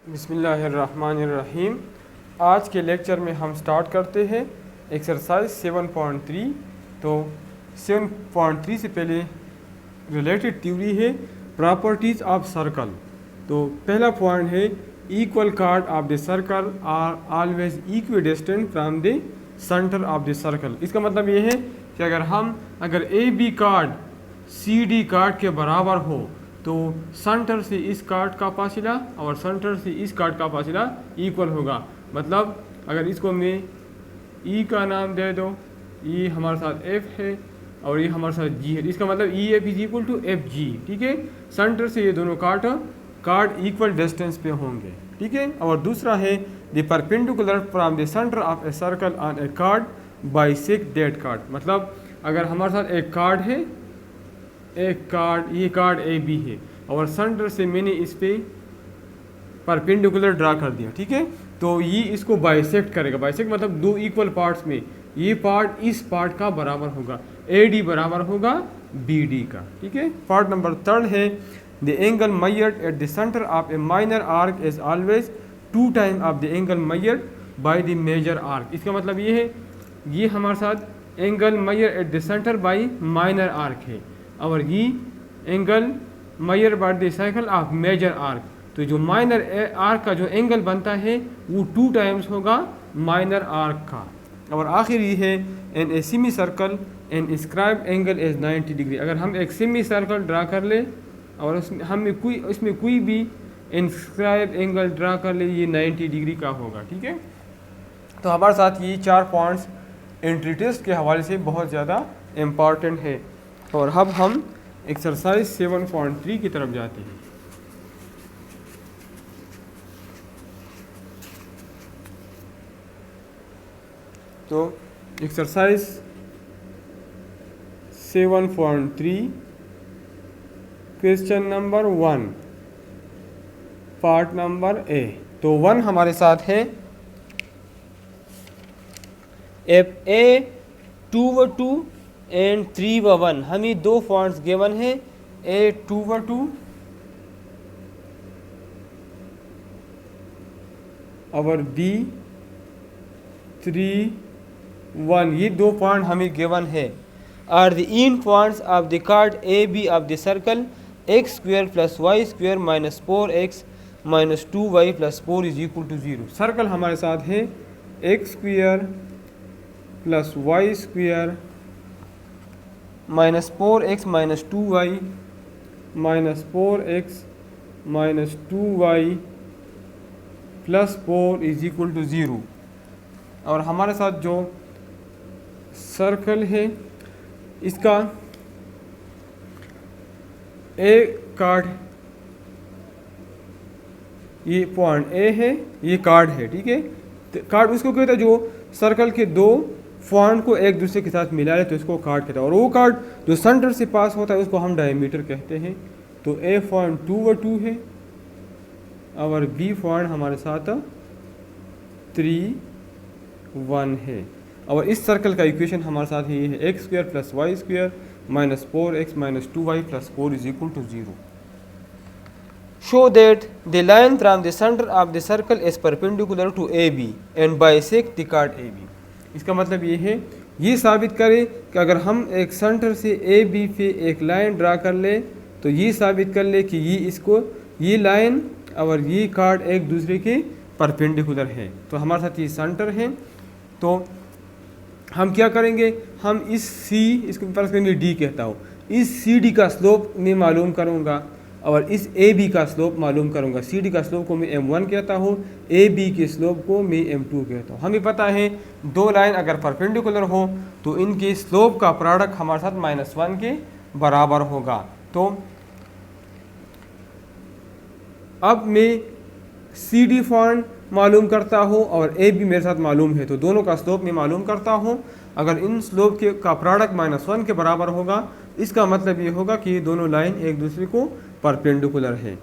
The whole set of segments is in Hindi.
बिस्मिल्लाहिर्रहमानिर्रहीम। आज के लेक्चर में हम स्टार्ट करते हैं एक्सरसाइज 7.3। तो 7.3 से पहले रिलेटेड थ्योरी है प्रॉपर्टीज़ ऑफ सर्कल। तो पहला पॉइंट है equal chord of the circle are always equidistant from the centre of the circle. इसका मतलब ये है कि अगर A B chord C D chord के बराबर हो तो सेंटर से इस कार्ड का फासिला और सेंटर से इस कार्ड का फासिला इक्वल होगा। मतलब अगर इसको मैं ई का नाम दे दो, ई हमारे साथ एफ है और ये हमारे साथ जी है, इसका मतलब E F is equal to F G. ठीक है, सेंटर से ये दोनों कार्ड इक्वल डिस्टेंस पे होंगे। ठीक है, और दूसरा है the perpendicular from the centre of a circle on A card bisect that card. मतलब अगर हमारे साथ एक कार्ड है, ये कार्ड ए बी है और सेंटर से मैंने इस पे परपेंडिकुलर ड्रा कर दिया। ठीक है, तो ये इसको बाइसेक्ट करेगा। बाइसेक्ट मतलब दो इक्वल पार्ट्स में ये पार्ट इस पार्ट का बराबर होगा, ए डी बराबर होगा बी डी का। ठीक है, पार्ट नंबर थर्ड है the angle measured at the centre of a minor arc is always 2 time of the angle measured by the major arc. इसका मतलब ये है, ये हमारे साथ angle major at the centre by minor arc है और ये angle major by the circle of major arc. तो जो माइनर आर्क का जो एंगल बनता है वो 2 टाइम्स होगा माइनर आर्क का। और आखिर ये है in a semicircle inscribed angle is 90 degree. अगर हम एक सेमी सर्कल ड्रा कर ले और इसमें कोई भी इंस्क्राइब एंगल ड्रा कर ले, ये 90 डिग्री का होगा। ठीक है, तो हमारे साथ ये 4 पॉइंट्स एंट्री टेस्ट के हवाले से बहुत ज़्यादा इम्पॉर्टेंट है। और अब हम एक्सरसाइज 7.3 की तरफ जाते हैं। तो exercise 7.3 question number 1 part number A. तो 1 हमारे साथ है एफ ए 2/2 एंड 3/1। हमें 2 फॉन्ट्स गिवन है, ए 2/2 और बी 3/1। ये 2 पॉइंट हमें गिवन है। Are the end points of the chord A B of the circle x square plus Y square minus 4x minus 2y plus 4 is equal to 0। Circle हमारे साथ है x square plus Y square minus 4x minus 2y minus 4x minus 2y plus 4 is equal to 0। और हमारे साथ जो सर्कल है इसका ए कार्ड, ये पॉइंट ए है, ये कार्ड है। ठीक है, तो कार्ड उसको कहता है जो सर्कल के 2 पॉइंट को एक दूसरे के साथ मिला ले तो इसको कार्ड कहता है। और वो कार्ड जो सेंटर से पास होता है उसको हम डायमीटर कहते हैं। तो ए पॉइंट 2/2 है और बी पॉइंट हमारे साथ 3/1 है। और इस सर्कल का इक्वेशन हमारे साथ ये है x square plus Y square minus 4x minus 2y plus 4 is equal to 0। Show that the line from the centre of the circle is perpendicular to A B and bisect the chord A B. इसका मतलब ये है, ये साबित करें कि अगर हम एक सेंटर से ए बी पे एक लाइन ड्रा कर ले तो ये साबित कर ले कि ये लाइन और ये कार्ड एक दूसरे के परपेंडिकुलर है। तो हमारे साथ ये सेंटर है, तो हम क्या करेंगे, हम इस सी, इसको फर्ज करेंगे डी कहता हूँ, इस सी डी का स्लोप मैं मालूम करूँगा और इस ए बी का स्लोप मालूम करूँगा। सी डी का स्लोप को मैं m1 कहता हूँ, ए बी के स्लोप को मैं m2 कहता हूँ। हमें पता है 2 लाइन अगर परपेंडिकुलर हो तो इनके स्लोप का प्रोडक्ट हमारे साथ -1 के बराबर होगा। तो अब मैं सी डी पॉइंट मालूम करता हूँ और ए बी मेरे साथ मालूम है, तो दोनों का स्लोप मैं मालूम करता हूँ। अगर इन स्लोप का प्रोडक्ट -1 के बराबर होगा, इसका मतलब ये होगा कि ये दोनों लाइन एक दूसरे को परपेंडिकुलर है।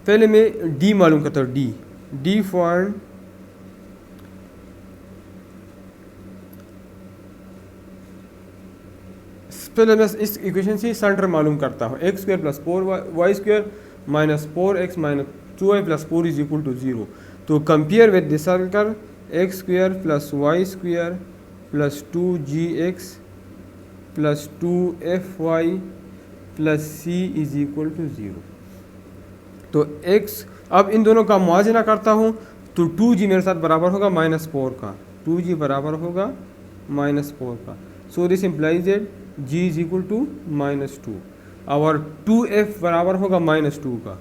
पहले मैं डी मालूम करता हूँ, डी पॉइंट पहले मैं इस इक्वेशन से सेंटर मालूम करता हूँ, x square plus 4y square minus 4x minus 2y plus 4 is equal to 0। तो compare with the circle x square plus Y square plus 2gx plus 2fy plus c is equal to 0। तो x, अब इन दोनों का मुआजना करता हूँ तो 2g मेरे साथ बराबर होगा -4 का, 2g बराबर होगा -4 का। So this implies that g is equal to -2 और 2f बराबर होगा -2 का।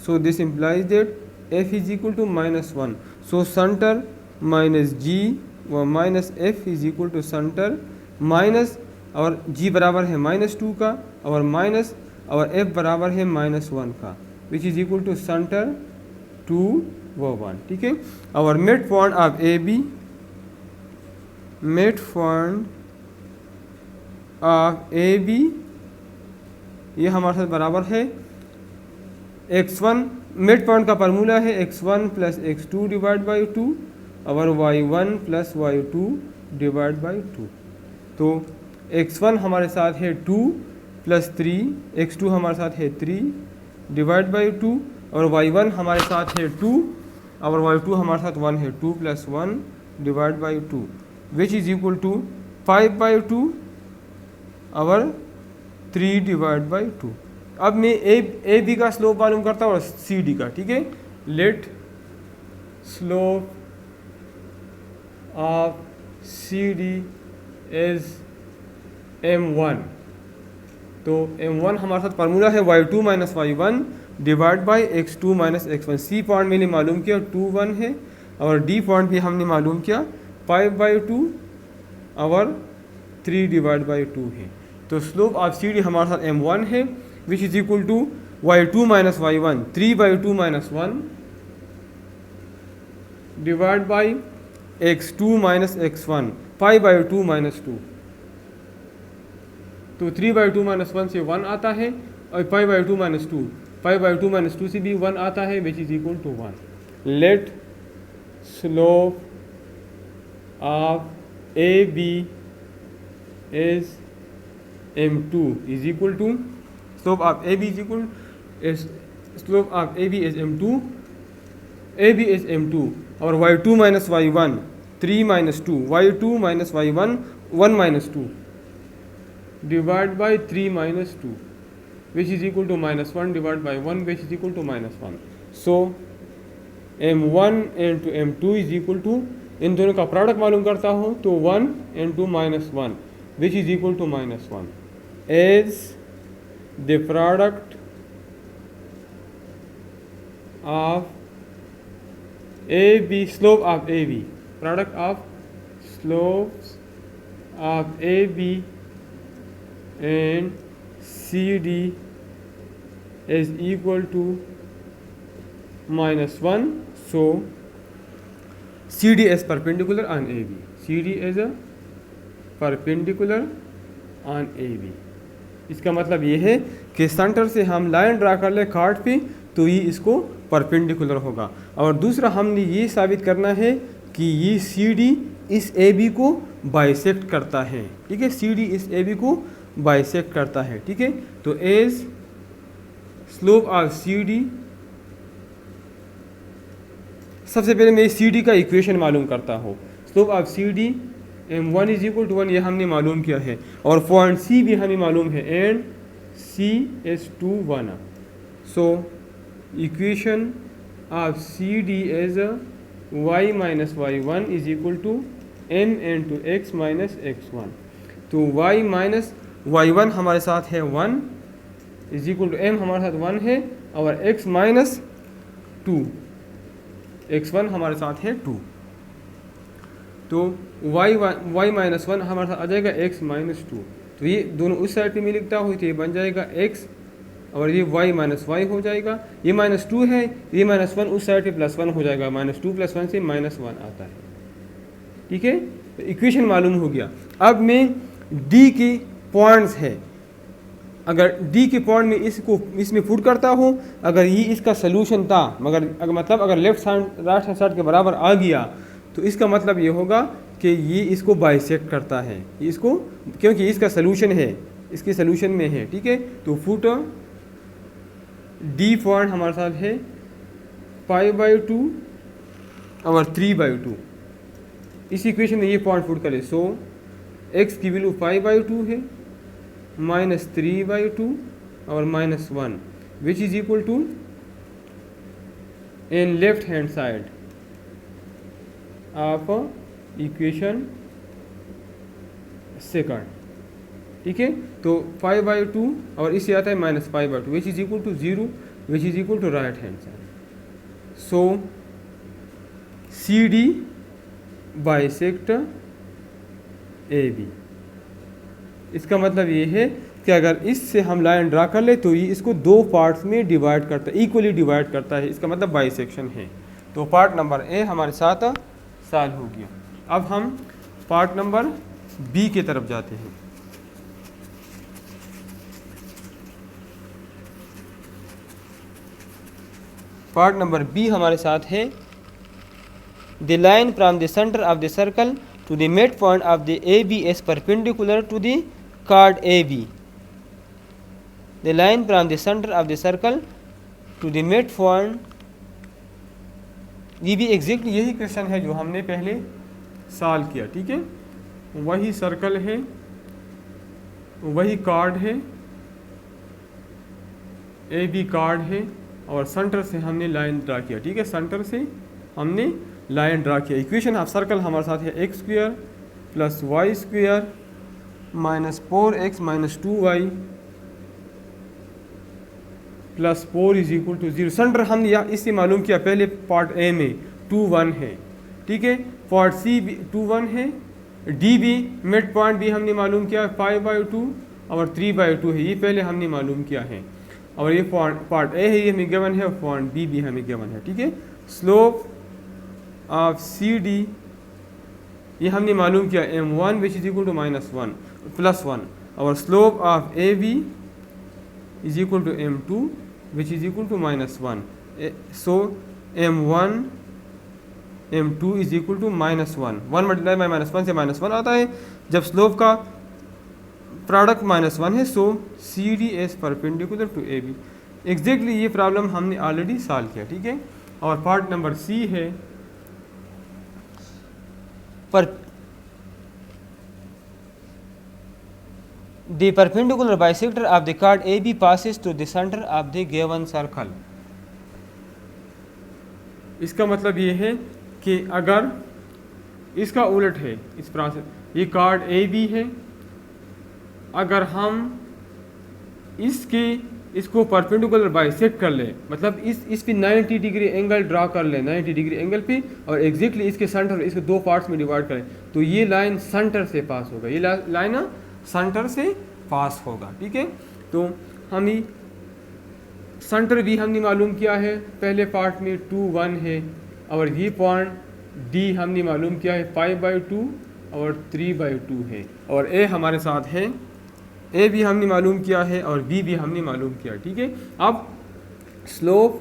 So this implies that f is equal to -1। So centre minus g व minus f is equal to centre minus, और g बराबर है -2 का और माइनस, और f बराबर है -1 का, which is equal to centre 2 व 1। ठीक है, और mid point of A B, mid point of A B ये हमारे साथ बराबर है x1, मिड पॉइंट का फार्मूला है x1 plus x2 divide by 2 और y1 plus y2 divide by 2। तो x1 हमारे साथ है 2 प्लस 3, x2 हमारे साथ है 3 डिवाइड बाई 2 और y1 हमारे साथ है 2 और y2 हमारे साथ 1 है, 2 plus 1 divide by 2 which is equal to 5 by 2 और 3 डिवाइड बाई 2। अब मैं ए बी का स्लोप मालूम करता हूँ और सी डी का। ठीक है, let slope of C D is m1। तो m1 हमारे साथ फार्मूला है y2 minus y1 divide by x2 minus x1। C point मैंने मालूम किया 2 1 है और डी पॉइंट भी हमने मालूम किया 5 बाई 2 और 3 डिवाइड बाई 2 है। तो स्लोप ऑफ सी डी हमारे साथ m1 है which is equal to y2 minus y1 3 by 2 minus 1 divide by x2 minus x1 5 by 2 minus 2। तो 3 बाई 2 माइनस 1 से 1 आता है और 5 बाई 2 माइनस 2, 5 बाई 2 माइनस 2 से भी 1 आता है which is equal to 1। Let slope of A B is m2 is equal to, slope of A B is equal, slope of A B is m2, A B is m2 और y2 minus y1 3 minus 2, y2 minus y1 1 minus 2 divide by 3 minus 2 which is equal to -1 divide by 1 which is equal to -1। So m1 into m2 is equal to, इन दोनों का प्रोडक्ट मालूम करता हूँ तो 1 into -1 which is equal to -1 is the product of A B, slope of A B, product of slopes of A B and CD is equal to -1. So CD is perpendicular on AB. CD is a perpendicular on AB. इसका मतलब ये है कि सेंटर से हम लाइन ड्रा कर ले कार्ड पे तो ये इसको परपेंडिकुलर होगा। और दूसरा हमने ये साबित करना है कि ये CD इस AB को बाइसेक्ट करता है। ठीक है, CD इस AB को बाइसेक्ट करता है। ठीक है, तो as slope of C D, सबसे पहले मैं सी डी का इक्वेशन मालूम करता हूँ। Slope of C D m1 is equal to 1 ये हमने मालूम किया है और पॉइंट सी भी हमें मालूम है and C is two 1। So equation of C D is y minus y1 is equal to m into x minus x1। तो y माइनस y1 हमारे साथ है 1 इज इक्वल टू m हमारे साथ 1 है और x माइनस 2, x1 हमारे साथ है 2। तो y माइनस 1 हमारे साथ आ जाएगा x माइनस 2। तो ये दोनों उस साइड पे मैं लिखता हूँ तो ये बन जाएगा x और ये y माइनस y हो जाएगा। ये -2 है, ये -1 उस साइड पे +1 हो जाएगा, -2 + 1 से -1 आता है। ठीक है, तो इक्वेशन मालूम हो गया। अब मैं d की पॉइंट्स है, अगर d के पॉइंट में इसमें पुट करता हूँ, अगर ये इसका सोल्यूशन था मतलब अगर left hand right hand side के बराबर आ गया तो इसका मतलब ये होगा कि ये इसको बाइसेक्ट करता है, इसको, क्योंकि इसका सोल्यूशन है, इसके सोल्यूशन में है। ठीक है, तो पुट डी पॉइंट हमारे साथ है 5/2 और 3/2। इस इक्वेशन में ये पॉइंट पुट करें, सो एक्स की वैल्यू 5/2 है, -3/2 और -1 which is equal to in left hand side of equation second. ठीक है, तो 5/2 और इससे आता है -5/2 which is equal to 0 which is equal to right hand side. So C D bisect A B. इसका मतलब ये है कि अगर इससे हम लाइन ड्रा कर ले तो ये इसको दो पार्ट्स में डिवाइड करता है, इक्वली डिवाइड करता है, इसका मतलब बाइसेक्शन है। तो पार्ट नंबर ए हमारे साथ सॉल्व हो गया। अब हम पार्ट नंबर बी की तरफ जाते हैं। पार्ट नंबर बी हमारे साथ है the line from the centre of the circle to the mid point of the A B is perpendicular to the chord A B. The line from the centre of the circle to the mid point, ये भी एग्जैक्ट यही क्वेश्चन है जो हमने पहले सॉल्व किया। ठीक है, वही सर्कल है, वही कार्ड है, ए बी कार्ड है और सेंटर से हमने लाइन ड्रा किया। ठीक है, सेंटर से हमने लाइन ड्रा किया। इक्वेशन ऑफ सर्कल हमारे साथ है x² + y² -4x - 2y + 4 = 0। Centre हमने या इससे मालूम किया पहले पार्ट ए में 2 1 है। ठीक है, पार्ट सी भी 2 1 है, डी भी मिड पॉइंट भी हमने मालूम किया 5/2 और 3/2 है, ये पहले हमने मालूम किया है। और ये पार्ट ए है, ये हमें गिवन है, और पॉइंट बी भी हमें गिवन है। ठीक है, स्लोप ऑफ सी डी ये हमने मालूम किया m1 which is equal to -1 +1 और slope of A B is equal to m2 which is equal to -1। So m1 m2 is equal to -1 1 multiply by -1 से -1 आता है। जब स्लोप का प्रोडक्ट -1 है, so C D as perpendicular to A B. Exactly ये प्रॉब्लम हमने ऑलरेडी सॉल्व किया। ठीक है, और पार्ट नंबर सी है पर the perpendicular bisector of the chord A B passes to the centre of the given circle. इसका मतलब ये है कि अगर इसका उलट है, इस प्रोसेस, ये कार्ड ए बी है, अगर हम इसको परपेंडिकुलर बाइसेक्ट कर ले, मतलब इस पे 90 डिग्री एंगल ड्रा कर ले, 90 डिग्री एंगल पे, और एग्जैक्टली इसके सेंटर इसके दो पार्ट्स में डिवाइड करें, तो ये लाइन सेंटर से पास होगा, ये लाइन सेंटर से पास होगा। ठीक है, तो हम ही सेंटर भी हमने मालूम किया है, पहले पार्ट में 2 1 है, और ये पॉइंट डी हमने मालूम किया है 5/2 और 3/2 है, और ए हमारे साथ है, ए भी हमने मालूम किया है और बी भी हमने मालूम किया। ठीक है, अब स्लोप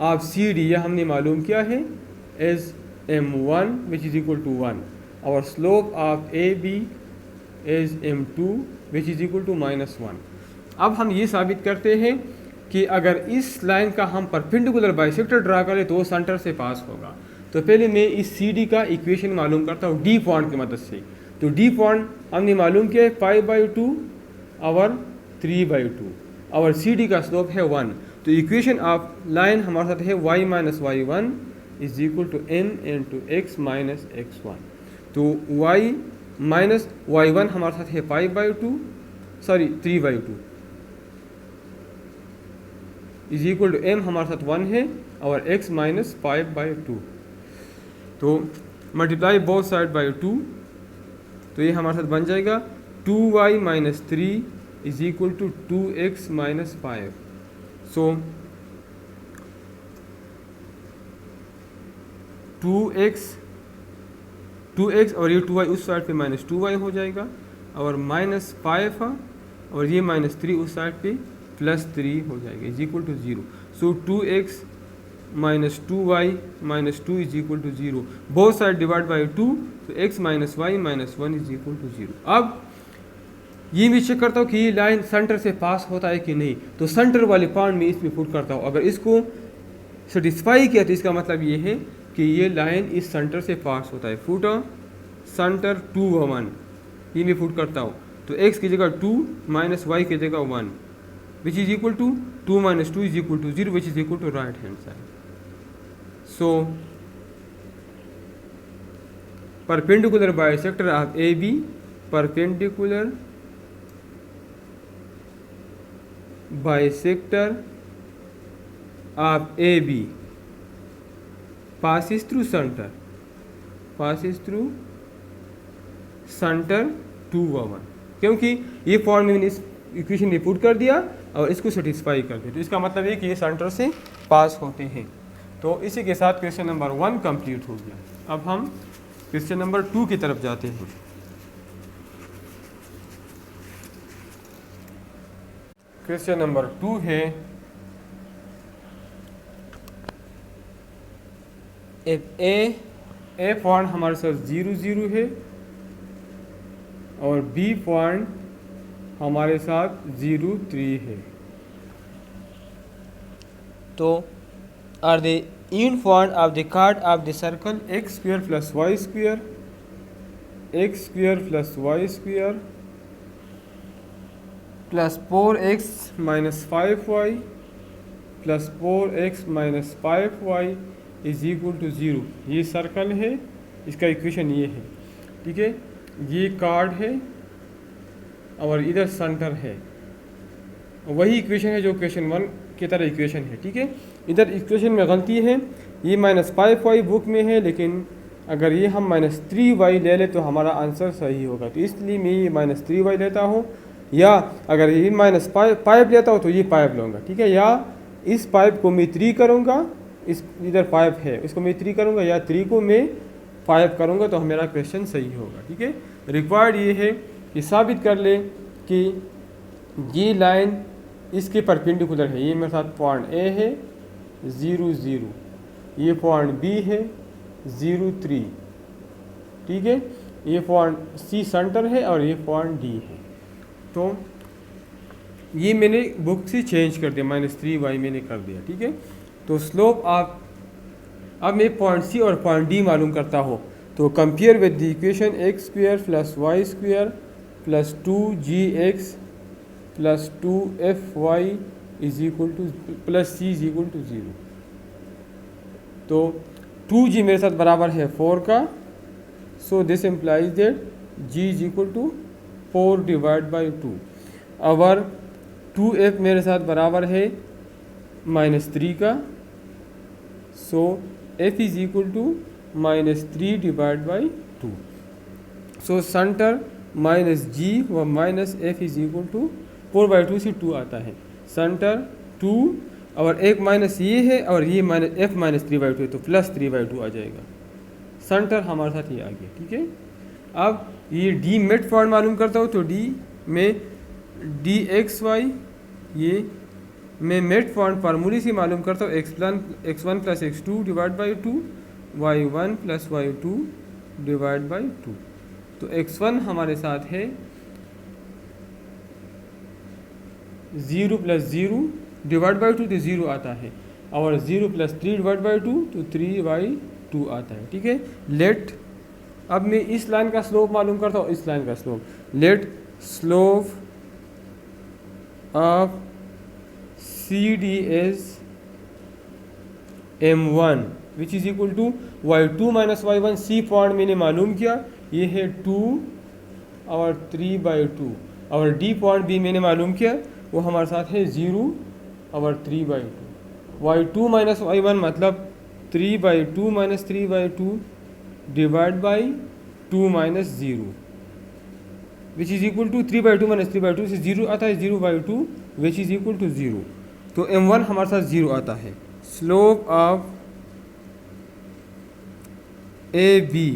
ऑफ सी डी यह हमने मालूम किया है is m1 which is equal to 1 और slope of A B is m2 which is equal to -1। अब हम ये साबित करते हैं कि अगर इस लाइन का हम परपेंडिकुलर बाइसेक्टर ड्रा करें तो वो सेंटर से पास होगा। तो पहले मैं इस सी डी का इक्वेशन मालूम करता हूँ डी पॉइंट की मदद से। तो डी पॉइंट हमने मालूम किया है 5/2 और 3/2 और सी डी का स्लोप है 1। तो इक्वेशन ऑफ लाइन हमारे साथ है y - y1 is equal to n into x - x1। तो y - y1 हमारे साथ है 3/2 इज इक्वल टू m हमारे साथ 1 है और x - 5/2। तो मल्टीप्लाई बोथ साइड बाई 2, तो ये हमारे साथ बन जाएगा 2y - 3 is equal to 2x - 5। So 2x और ये 2y उस साइड पे -2y हो जाएगा और -5 और ये -3 उस साइड पे +3 हो जाएगा is equal to 0। So 2x - 2y - 2 is equal to 0। Both side divide by 2, तो x - y - 1 is equal to 0। अब ये भी चेक करता हूँ कि ये लाइन सेंटर से पास होता है कि नहीं, तो सेंटर वाले पॉइंट में इसमें पुट करता हूँ। अगर इसको सेटिस्फाई किया तो इसका मतलब ये है कि ये लाइन इस सेंटर से पास होता है। फुट सेंटर 2 1, ये मैं पुट करता हूँ। तो x की जगह 2 माइनस वाई की जगह 1 which is equal to 2 minus 2 is equal to 0 which is equal to right hand side. So perpendicular bisector of A B, perpendicular bisector of A B passes through center 2 1, क्योंकि ये फॉर्म में मैंने इस इक्वेशन में पुट कर दिया और इसको सेटिस्फाई कर दिया, तो इसका मतलब है कि ये सेंटर से पास होते हैं। तो इसी के साथ क्वेश्चन नंबर 1 कंप्लीट हो गया। अब हम क्वेश्चन नंबर 2 की तरफ जाते हैं। क्वेश्चन नंबर 2 है, ए पॉइंट हमारे साथ 0 0 है और बी पॉइंट हमारे साथ 0 3 है। तो are the in point of the chord of the circle x square plus Y square, x square plus Y square plus 4x minus 5y plus 4x minus 5y is equal to 0। ये सर्कल है, इसका इक्वेशन ये है, ठीक है। ये कार्ड है और इधर सेंटर है, वही इक्वेशन है जो क्वेश्चन 1 की तरह इक्वेशन है, ठीक है। इधर इक्वेशन में गलती है, ये माइनस 5y बुक में है, लेकिन अगर ये हम माइनस 3y ले लें तो हमारा आंसर सही होगा। तो इसलिए मैं ये माइनस 3y लेता हूँ, या अगर ये माइनस पाइप लेता हूँ तो ये पाइप लूँगा, ठीक है। या इस पाइप को मैं 3 करूँगा, इस इधर 5 है, इसको मैं 3 करूँगा, या 3 को मैं 5 करूँगा, तो मेरा क्वेश्चन सही होगा, ठीक है। रिक्वायर्ड ये है कि साबित कर ले कि ये लाइन इसके परपेंडिकुलर है। ये मेरे साथ पॉइंट ए है 0 0, ये पॉइंट बी है 0 3, ठीक है। ये पॉइंट सी सेंटर है और ये पॉइंट डी है। तो ये मैंने बुक से चेंज कर दिया, माइनस 3y मैंने कर दिया, ठीक है। तो स्लोप आप अब मैं पॉइंट सी और पॉइंट डी मालूम करता हो, तो compare with the equation x square plus Y square plus 2gx plus 2fy is equal to plus c is equal to 0। तो 2g मेरे साथ बराबर है 4 का, so this implies that g is equal to 4 divide by 2। और 2f मेरे साथ बराबर है माइनस 3 का, सो f is equal to minus 3 divide by 2। So centre minus g व minus f is equal to 4 by 2 से 2 आता है, सेंटर 2 और एक माइनस ये है और ये माइनस f माइनस 3 बाई 2 है, तो प्लस 3 बाई 2 आ जाएगा। सेंटर हमारे साथ ये आ गया, ठीक है। अब ये d मिड पॉइंट मालूम करता हूँ, तो d में dxy ये मैं मिड पॉइंट फार्मूले से मालूम करता हूँ, x1 plus x2 divide by 2, y1 plus y2 divide by 2। तो x1 हमारे साथ है 0 प्लस 0 डिवाइड बाई 2, तो 0 आता है, और 0 प्लस 3 डिवाइड बाई 2 तो 3/2 आता है, ठीक है। लेट अब मैं इस लाइन का स्लोप मालूम करता हूँ, इस लाइन का slope, let slope of CD is m1 which is equal to y2 minus y1। C point मैंने मालूम किया, ये है 2 और 3/2, और डी पॉइंट भी मैंने मालूम किया, वो हमारे साथ है 0 और 3/2। y2 माइनस y1 मतलब 3/2 minus 3/2 divide by 2 minus 0 which is equal to 3/2 minus 3/2 से 0 आता है, 0/2 विच इज इक्वल टू 0। तो m1 हमारे साथ 0 आता है। Slope of A B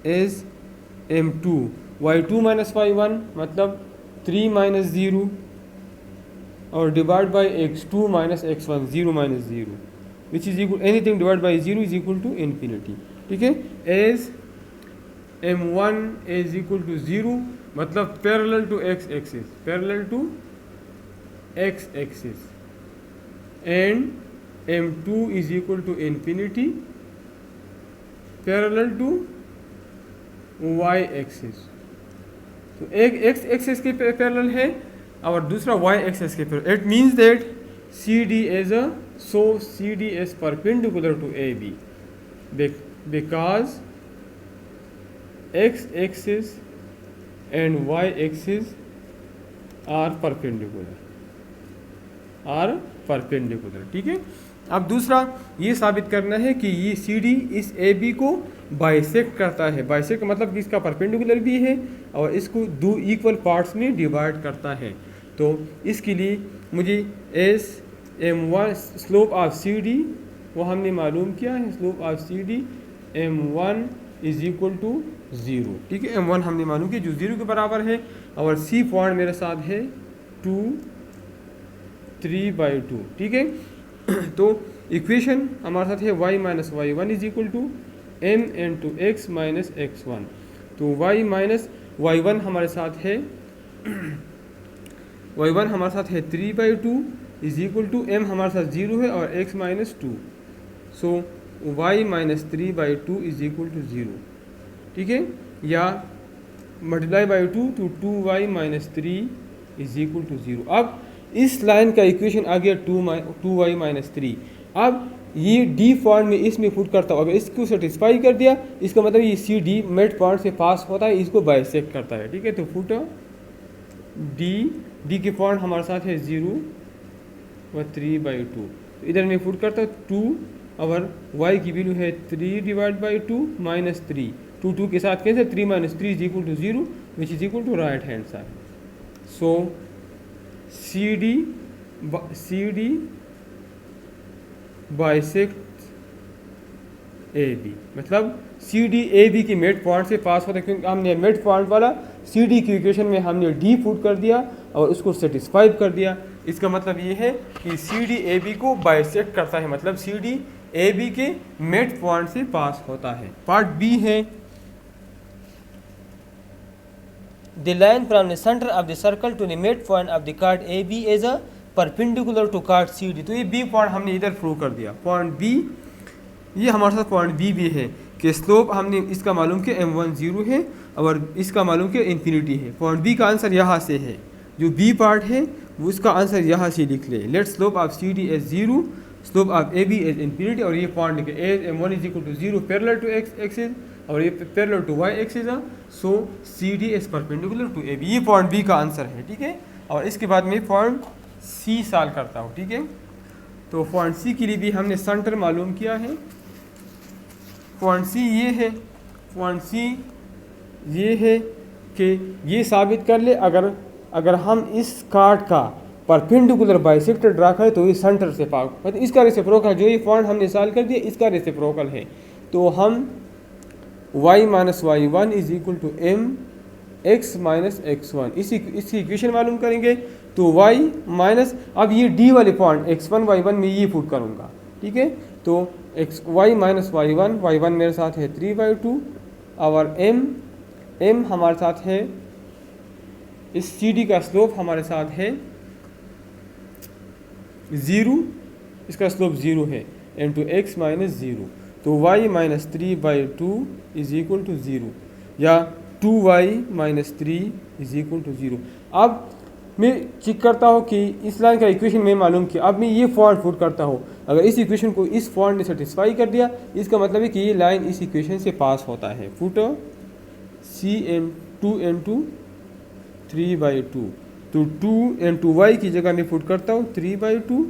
is m2, y2 minus y1 मतलब 3 माइनस 0 और divide by x2 minus x1, 0 minus 0 which is equal anything divide by 0 is equal to infinity, ठीक है। As M1 is equal to 0 मतलब parallel to x axis, parallel to x axis, and M2 is equal to infinity parallel to y axis. तो एक एक्स एक्सिस के पैरेलल है और दूसरा वाई एक्सिस के parallel. It means that CD is a CD is perpendicular to AB because x axis and y axis are perpendicular, ठीक है। अब दूसरा ये साबित करना है कि ये CD इस AB को बाइसेक्ट करता है। बाइसेक्ट मतलब कि इसका परपेंडिकुलर भी है और इसको दो इक्वल पार्ट्स में डिवाइड करता है। तो इसके लिए मुझे S M1 slope of CD वो हमने मालूम किया है, slope of CD M1 is equal to 0, ठीक है। M1 हमने मालूम किया जो 0 के बराबर है और C पॉइंट मेरे साथ है 2 3/2, ठीक है। तो इक्वेशन हमारे साथ है y minus y1 is equal to m into x minus x1। तो y माइनस y1 हमारे साथ है y1 हमारे साथ है 3/2 इज इक्वल टू m हमारे साथ 0 है और x minus 2। So y minus 3/2 is equal to 0, ठीक है। या मल्टीप्लाई बाई 2 तो 2y minus 3 is equal to 0। अब इस लाइन का इक्वेशन आ गया 2y माइनस 3। अब ये डी पॉइंट में इसमें पुट करता हूँ, अगर इसको सेटिस्फाई कर दिया इसका मतलब ये सी डी मिड पॉइंट से पास होता है, इसको बाइसेक्ट करता है, ठीक है। तो फुट डी के पॉइंट हमारे साथ है 0 व 3/2। तो इधर मैं पुट करता हूँ 2 और y की वैल्यू है 3/2 माइनस 3, 2 के साथ कैसे 3 minus 3 is equal to 0 which is equal to right hand side. So CD bisect AB, मतलब CD AB की मिड पॉइंट से पास होता है, क्योंकि हमने मिड पॉइंट वाला CD की इक्वेशन में हमने D पुट कर दिया और उसको सेटिस्फाई कर दिया। इसका मतलब ये है कि CD AB को बाइसेक्ट करता है, मतलब CD AB के मिड पॉइंट से पास होता है। पार्ट B है The line from the center of the circle to the midpoint of the chord AB is a perpendicular to chord CD। तो ये B पॉइंट हमने इधर प्रूव कर दिया। पॉइंट B ये हमारे साथ पॉइंट B भी है कि स्लोप हमने इसका मालूम किया M1 0 है और इसका मालूम किया इन्फिनिटी है। पॉइंट B का आंसर यहाँ से है, जो B पार्ट है वो उसका आंसर यहाँ से लिख ले। Let slope of CD as 0, slope of AB as infinity, और ये पॉइंट लिखे as M1 is equal to 0 parallel to x axis और ये पैरेलल टू y एक्सिस है। So CD is perpendicular to AB, ये पॉइंट B का आंसर है, ठीक है। और इसके बाद मैं पॉइंट C सॉल्व करता हूँ, ठीक है। तो पॉइंट C के लिए भी हमने सेंटर मालूम किया है। पॉइंट C ये है, पॉइंट C ये है कि ये साबित कर ले अगर हम इस कार्ड का परपेंडिकुलर बाइसेक्टर ड्रा करें तो ये सेंटर से पास, मतलब इसका रेसिप्रोकल है, जो ये पॉइंट हमने सॉल्व कर दिया इसका रेसिप्रोकल है। तो हम y minus y1 is equal to m x minus x1 इसकी इक्वेशन मालूम करेंगे। तो y माइनस, अब ये d वाले पॉइंट x1 y1 में ये पुट करूँगा, ठीक है। तो y माइनस y1 मेरे साथ है 3/2 और m हमारे साथ है, इस CD का स्लोप हमारे साथ है 0, इसका स्लोप 0 है इंटू x माइनस 0। तो y minus 3/2 is equal to 0 या 2y minus 3 is equal to 0। अब मैं चेक करता हूँ कि इस लाइन का इक्वेशन मैं मालूम किया, अब मैं ये पॉइंट पुट करता हूँ। अगर इस इक्वेशन को इस पॉइंट ने सेटिस्फाई कर दिया इसका मतलब है कि ये लाइन इस इक्वेशन से पास होता है। पुट C2 इंटू 3/2, तो 2 इंटू y की जगह मैं पुट करता हूँ 3/2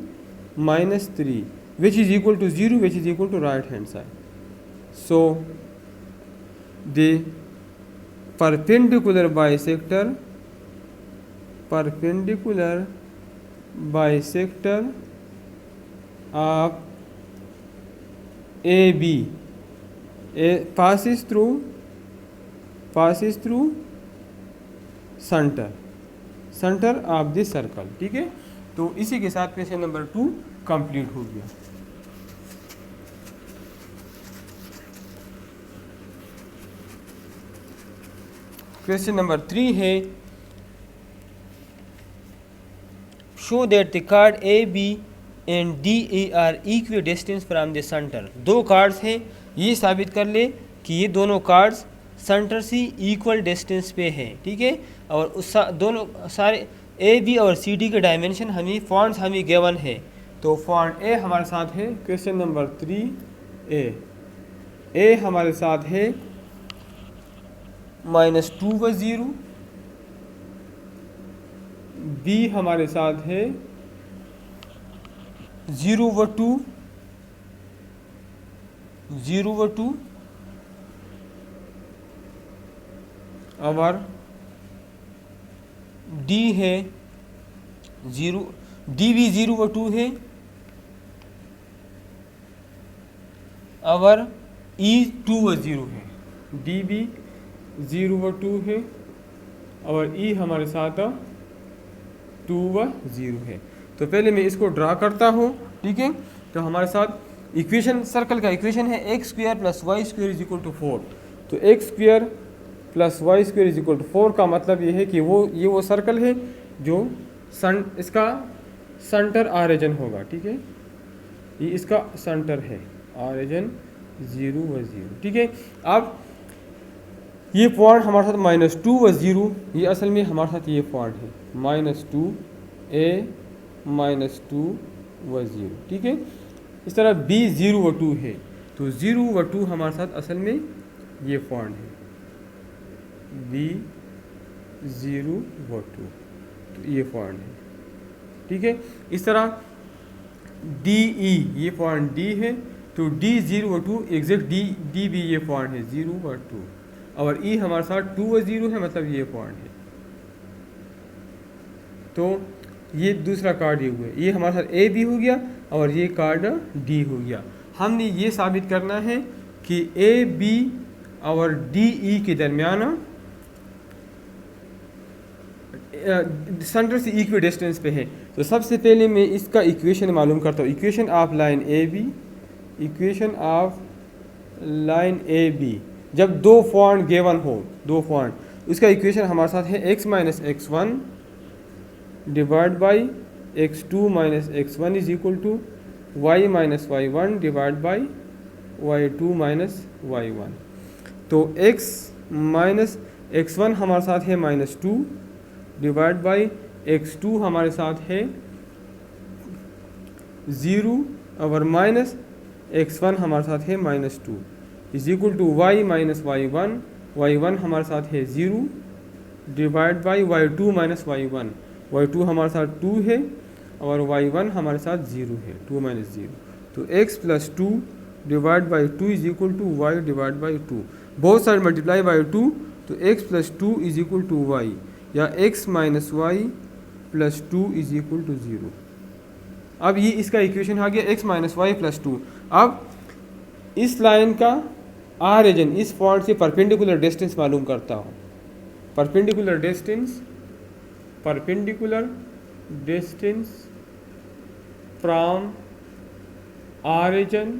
minus 3 which is equal to 0 which is equal to right hand side. So the perpendicular bisector of AB passes through center of the circle, ठीक है। तो इसी के साथ क्वेश्चन नंबर 2 कंप्लीट हो गया। क्वेश्चन नंबर 3 है, show that the chord A B and D A are equidistance from the centre. दो कार्ड्स हैं, ये साबित कर ले कि ये दोनों कार्ड्स सेंटर से इक्वल डिस्टेंस पे हैं, ठीक है। और उस दोनों सारे ए बी और सी डी के डायमेंशन हमें फॉन्ट्स हमें गिवन है। तो फॉन्ट ए हमारे साथ है क्वेश्चन नंबर 3 ए हमारे साथ है -2 व 0, बी हमारे साथ है 0 व 2, 0 व 2, और डी है 0, डी भी 0 व 2 है, और ई 2 व 0 है। डी भी 0 व 2 है और ई हमारे साथ 2 व 0 है। तो पहले मैं इसको ड्रा करता हूँ, ठीक है। तो हमारे साथ इक्वेशन, सर्कल का इक्वेशन है x square plus Y square is equal to 4। तो x square plus Y square is equal to 4 का मतलब ये है कि ये वो सर्कल है जो इसका सेंटर ऑरिजिन होगा, ठीक है। ये इसका सेंटर है, ऑरिजिन 0 व 0, ठीक है। अब ये पॉइंट हमारे साथ -2 व 0, ये असल में हमारे साथ ये पॉइंट है -2 a -2 व 0, ठीक है। इस तरह b 0 व 2 है, तो 0 व 2 हमारे साथ असल में ये पॉइंट है b 0 व 2, तो ये पॉइंट है, ठीक है। इस तरह डी ई, ये पॉइंट डी है, तो d 0 व 2 एग्जैक्ट डी भी ये पॉइंट है 0 व 2, और ई हमारे साथ 2 व 0 है, मतलब ये पॉइंट है। तो ये दूसरा कार्ड ये हुआ, ये हमारे साथ ए बी हो गया और ये कार्ड डी हो गया। हमने ये साबित करना है कि ए बी और डी ई के दरमियान सेंटर से इक्वी डिस्टेंस पे है। तो सबसे पहले मैं इसका इक्वेशन मालूम करता हूँ, equation of line A B, equation of line A B. जब दो पॉइंट गिवन हो, दो पॉइंट, उसका इक्वेशन हमारे साथ है x minus x1 divide by x2 minus x1 is equal to y minus y1 divide by y2 minus y1। तो x माइनस x1 हमारे साथ है -2 डिवाइड बाई x2 हमारे साथ है 0 और माइनस x1 हमारे साथ है -2 is equal to y minus y1, y1 हमारे साथ है 0 divide by y2 minus y1, y2 हमारे साथ 2 है और y1 हमारे साथ 0 है, 2 माइनस 0। तो x plus 2 divide by 2 is equal to y divide by 2, both side multiply by 2, तो x plus 2 is equal to y, या x minus y plus 2 is equal to 0। अब ये इसका इक्वेशन आ गया x माइनस वाई प्लस 2। अब इस लाइन का ऑरिजिन इस पॉइंट से परपेंडिकुलर डिस्टेंस मालूम करता हूँ। Perpendicular distance from origin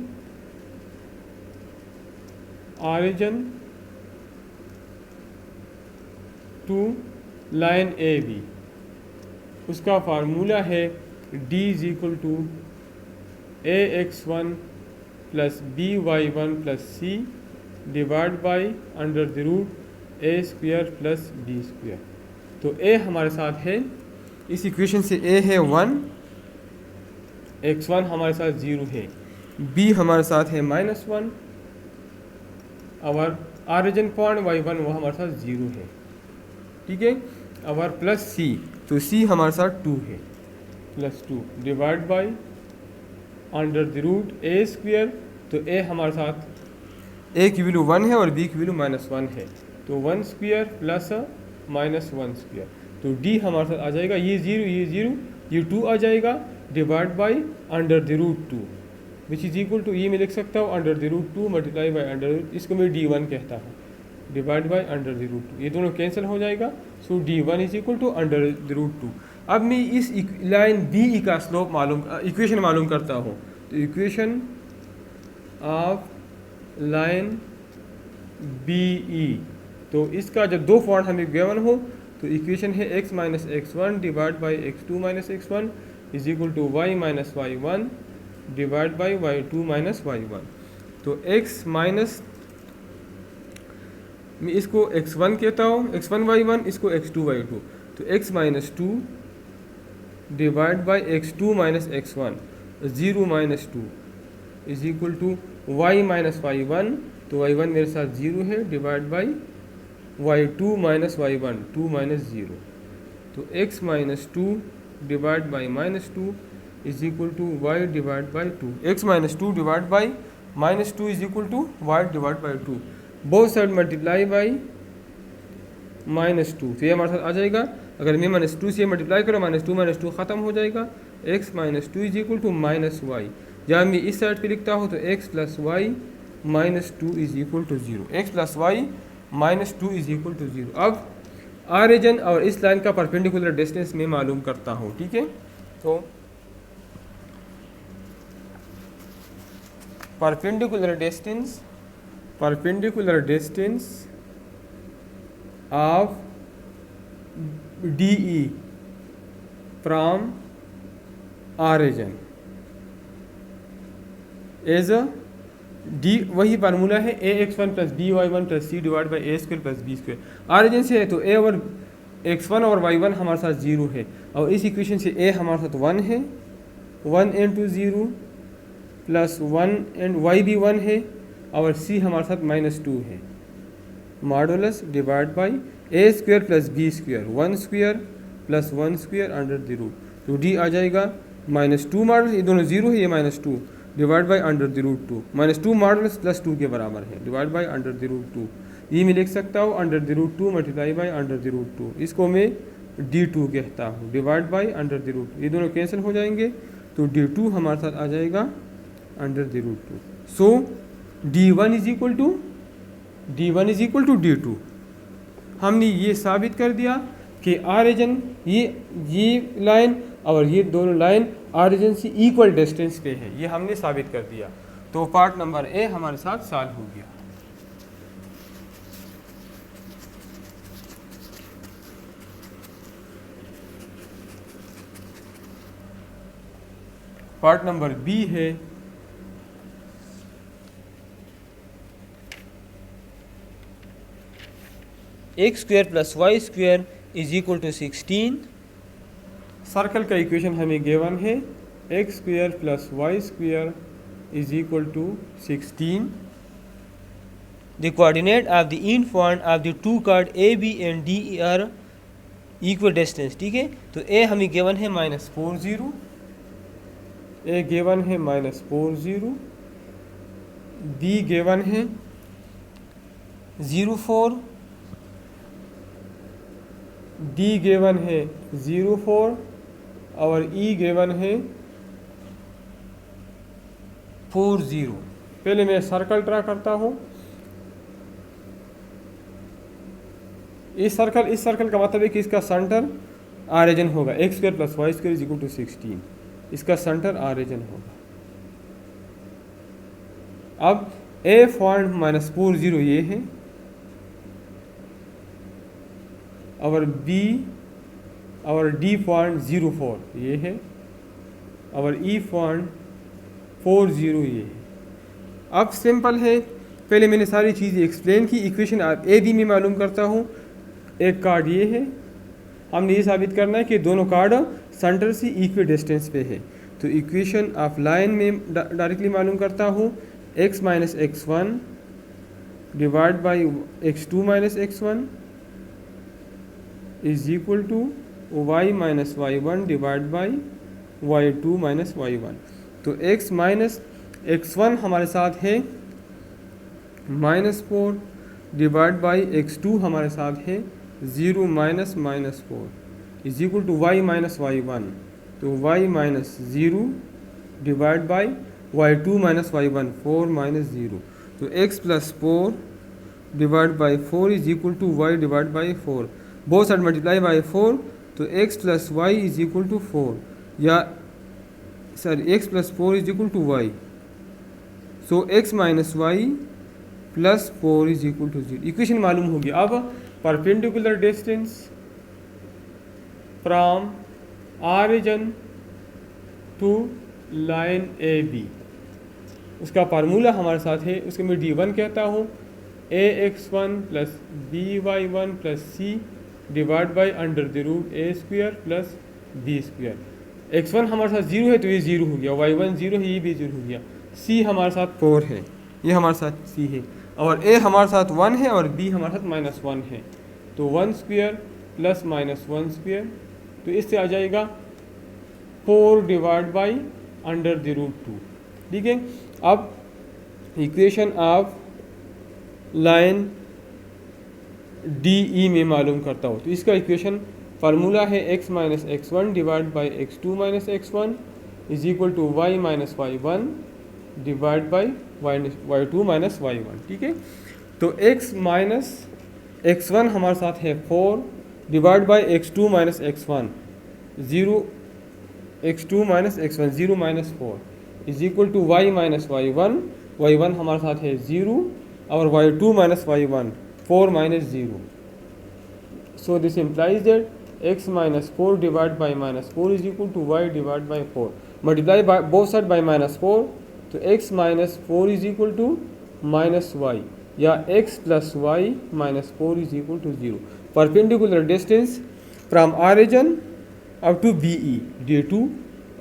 to line A B, उसका फार्मूला है d is equal to ax1 plus by1 plus c divide by under the root a square plus b square. तो a हमारे साथ है, इस इक्वेशन से a है 1, x1 हमारे साथ 0 है, b हमारे साथ है -1 और ऑरिजिन पॉइंट y1 वो हमारे साथ 0 है, ठीक है। और प्लस c, तो c हमारे साथ 2 है plus 2 divide by under the root a square. तो a हमारे साथ a की वैल्यू 1 है और b की वैल्यू -1 है, तो 1 स्क्वायर प्लस -1 स्क्वायर। तो d हमारे साथ आ जाएगा, ये 0 ये 2 आ जाएगा divide by under the root 2 which is equal to, ये मैं लिख सकता हूँ under the root 2 multiply by under root, इसको मैं d1 कहता हूँ, divide by under the root 2, ये दोनों कैंसिल हो जाएगा। So d1 is equal to under the root 2। अब मैं इस लाइन बी का स्लोप इक्वेशन मालूम करता हूँ। तो equation of line B E, तो इसका जब दो पॉइंट हमें गिवन हो तो इक्वेशन है x minus x one divide by x two minus x one is equal to y minus y one divide by y two minus y one. तो x माइनस मैं इसको x1 कहता हूँ, x1 y1, इसको x2 y2, तो x minus two divide by x2 minus x1 0 minus two is equal to y minus y one, तो y1 मेरे साथ 0 है divide by y2 minus y one 2 minus 0, तो x minus two divide by minus two is equal to y divide by two. x minus two divide by minus two is equal to y divide by two, both side multiply by minus to, तो ये हमारे साथ आ जाएगा। अगर मैं माइनस टू से मल्टीप्लाई करो माइनस टू ख़त्म हो जाएगा, x minus two is equal to minus y. जहाँ मैं इस साइड पे लिखता हूँ तो x plus Y minus two is equal to zero, x plus Y minus two is equal to zero. अब ऑरिजिन और इस लाइन का परपेंडिकुलर डिस्टेंस मैं मालूम करता हूँ, ठीक है। तो perpendicular distance of DE from origin as a D, वही फार्मूला है ax1 plus by1 plus c divide by A square plus B square. Origin से है तो a और x1 और y1 हमारे साथ 0 है, और इस इक्वेशन से a हमारे साथ 1 है, 1 इंटू 0 प्लस 1 एंड y भी 1 है, और c हमारे साथ माइनस 2 है, modulus divide by A square plus B square, 1 square plus 1 square under the root, तो d आ जाएगा माइनस 2 मॉडुलस, ये दोनों 0 है, ये minus 2 divide by under the root 2, minus 2 modulus plus 2 के बराबर है, divide by under the root 2। ये मैं लिख सकता हूँ under the root 2 multiply by under the root 2, इसको मैं d2 कहता हूँ, divide by under the root, ये दोनों कैंसिल हो जाएंगे, तो d2 हमारे साथ आ जाएगा under the root 2। So d1 is equal to d2। हमने ये साबित कर दिया कि ऑरिजिन ये लाइन और ये दोनों लाइन ऑरिजिन से इक्वल डिस्टेंस पे है, ये हमने साबित कर दिया। तो पार्ट नंबर ए हमारे साथ सॉल्व हो गया। पार्ट नंबर बी है x square plus Y square is equal to 16। Circle का इक्वेशन हमें गिवन है x square plus Y square is equal to 16। The coordinate of the end point of the two chord A, B and D are equidistant, ठीक है। तो ए हमें गिवन है माइनस 40, ए गिवन है माइनस 40, बी गिवन है 0,4, डी गिवन है 0,4 और ई गिवन है 40। पहले मैं सर्कल ड्रा करता हूँ। इस सर्कल का मतलब है कि इसका सेंटर ऑरिजिन होगा, X square plus Y square is equal to 16, इसका सेंटर ऑरिजिन होगा। अब ए पॉइंट माइनस 40 ये है, और बी और डी पॉइंट 0,4 ये है, और ई पॉइंट 40 ये है। अब सिंपल है, पहले मैंने सारी चीज़ें एक्सप्लेन की। इक्वेशन ए बी में मालूम करता हूँ। एक कार्ड ये है, हमने ये साबित करना है कि दोनों कार्ड सेंटर से इक्वी डिस्टेंस पे है। तो इक्वेशन ऑफ लाइन में डायरेक्टली मालूम करता हूँ, x minus x1 divide by x2 minus x1 is equal to y minus y1 divide by y2 minus y1। तो x माइनस x1 हमारे साथ है -4 डिवाइड बाई x2 हमारे साथ है 0 minus -4 is equal to y minus y1। तो y minus 0 divide by y2 minus y1 4 minus 0। तो x plus 4 divide by 4 is equal to y divide by 4, both side multiply by 4, तो x plus y is equal to 4, या sorry x plus 4 is equal to y। So x minus y plus 4 is equal to 0। Equation मालूम होगी। अब perpendicular distance from origin to line A B, उसका फार्मूला हमारे साथ है, उसके मैं d1 कहता हूँ ax1 plus by1 plus c divide by under the root A square plus B square. x1 हमारे साथ 0 है तो ये 0 हो गया, y1 0 है ये भी 0 हो गया, c हमारे साथ 4 है, ये हमारे साथ c है, और a हमारे साथ 1 है और b हमारे साथ -1 है, तो 1 स्क्वायर प्लस -1 स्क्वायर, तो इससे आ जाएगा 4 divide by under the root 2। ठीक है, अब equation of line D E में मालूम करता हूँ, तो इसका इक्वेशन फार्मूला है x minus x1 divide by x2 minus x1 is equal to y minus y1 divide by y2 minus y1। ठीक है, तो x माइनस x1 हमारे साथ है 4 divide by x2 minus x1 0, x2 minus x1 0 minus 4 is equal to y minus y1, y1 हमारे साथ है 0 और y2 minus y1 4 minus 0। So this implies that x minus 4 divide by minus 4 is equal to y divide by 4, multiply by both side by -4, तो x minus 4 is equal to minus y, या x plus y minus 4 is equal to 0। Perpendicular distance from origin up to B E d2,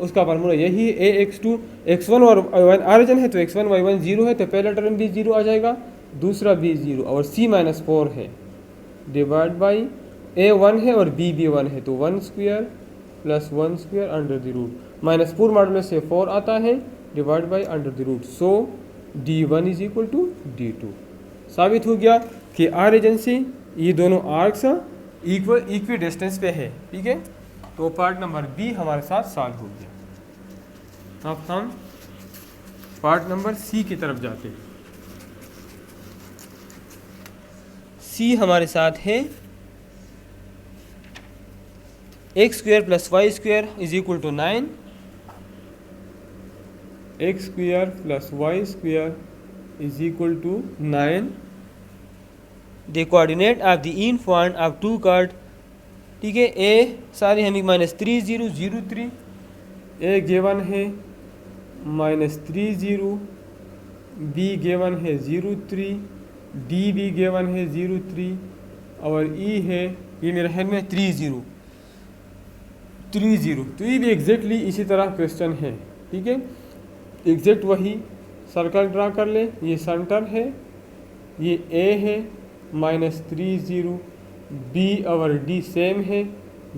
उसका फार्मूला यही है ax2, x1 और y1 ऑरिजिन है तो x1 y1 0 है तो पहला टर्म भी 0 आ जाएगा, दूसरा भी 0, और c माइनस 4 है डिवाइड बाई a1 है और b भी 1 है, तो 1 square plus 1 square under the root, -4 modulus से 4 आता है divide by under the root, so d1 is equal to d2। साबित हो गया कि ऑरिजिन से ये दोनों आर्क्स इक्वी डिस्टेंस पे है। ठीक है, तो पार्ट नंबर बी हमारे साथ सॉल्व हो गया। अब हम पार्ट नंबर सी की तरफ जाते हैं। सी हमारे साथ है x square plus Y square is equal to 9, X square plus Y square is equal to 9, the coordinate of the in point of two chord. ठीक है, ए सारे हमें -3 0 0 3, ए गिवन है -3 0, बी गिवन है 0 3, डी भी गिवन है 0 3, और ई है ये मेरे हेड में 3 0 3 0, तो ये भी एग्जैक्टली इसी तरह क्वेश्चन है। ठीक है, एग्जैक्ट वही सर्कल ड्रा कर ले, ये सेंटर है, ये ए है -3 0, बी और डी सेम है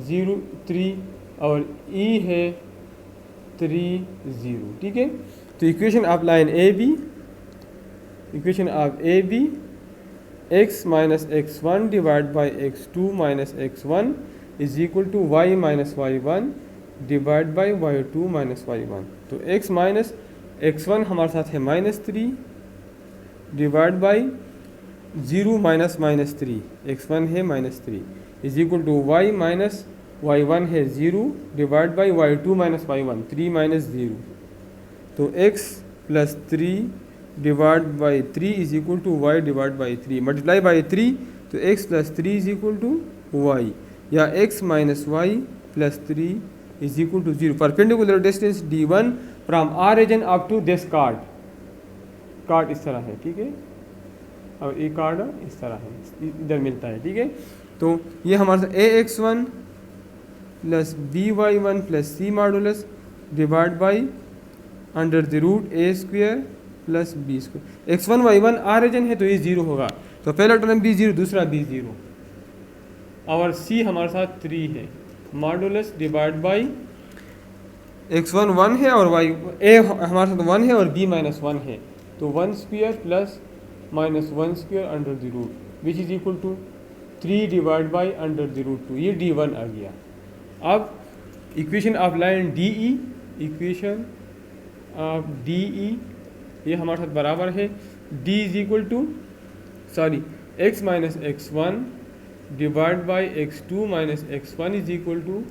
0 3, और ई है 3 0। ठीक है, तो equation of line A B, equation of A B x minus x1 divide by x2 minus x1 is equal to y minus y1 divide by y2 minus y1। तो x माइनस x1 हमारे साथ है -3 डिवाइड बाई 0 माइनस -3, x1 है -3 is equal to y minus y1 है 0 divide by y2 minus y1 3 minus 0, तो x plus 3 divide by 3 is equal to y divide by 3, multiply by 3, तो x plus 3 is equal to y, या x minus y plus 3 is equal to 0। Perpendicular distance d1 from origin up to this chord इस तरह है। ठीक है, और ये कार्ड इस तरह है, इधर मिलता है। ठीक है, तो ये हमारे साथ ax1 plus by1 plus c modulus divide by under the root a square plus B square. x1 y1 origin है तो ये 0 होगा, तो पहला टर्म भी 0 दूसरा भी 0, और c हमारे साथ 3 है मॉडुलस डिवाइड बाई x1 1 है और y a हमारे साथ 1 है और b -1 है, तो 1 square plus -1 square under the root which is equal to 3 divide by under the root 2, ये d1 आ गया। अब equation of line D E, equation of D E ये हमारे साथ बराबर है d is equal to x minus x1 divide by x2 minus x1 is equal to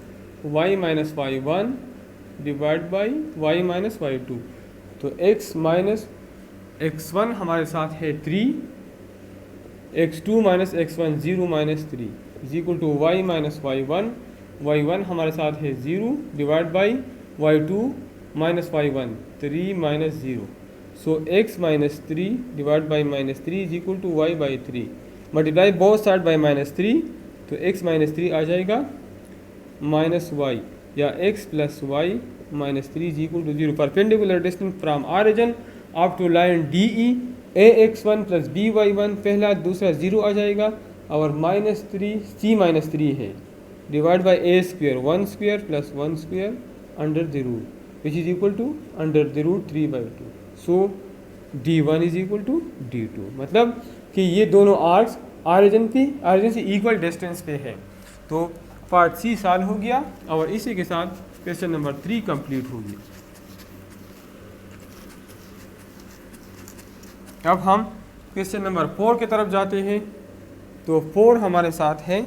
y minus y1 divide by y minus y2, तो x माइनस x1 हमारे साथ है 3, x2 minus x1 0 minus 3 is equal to y minus y1 हमारे साथ है 0 divide by y2 minus y1 3 minus 0, so x minus 3 divide by minus 3 is equal to y by 3, multiply both side by minus 3, तो x माइनस 3 आ जाएगा माइनस y, या x plus Y minus 3 is equal to 0। Perpendicular distance from origin up to line D E, ax1 plus by1 पहला दूसरा 0 आ जाएगा, और माइनस 3 c माइनस 3 है, divide by A square 1 square plus 1 square under the root which is equal to under the root 3/2, so d1 is equal to d2, मतलब कि ये दोनों आर्क्स ऑरिजिन से इक्वल डिस्टेंस पे है। तो पार्ट सी सॉल्व हो गया, और इसी के साथ क्वेश्चन नंबर 3 कंप्लीट हो गया। अब हम क्वेश्चन नंबर 4 की तरफ जाते हैं। तो 4 हमारे साथ है,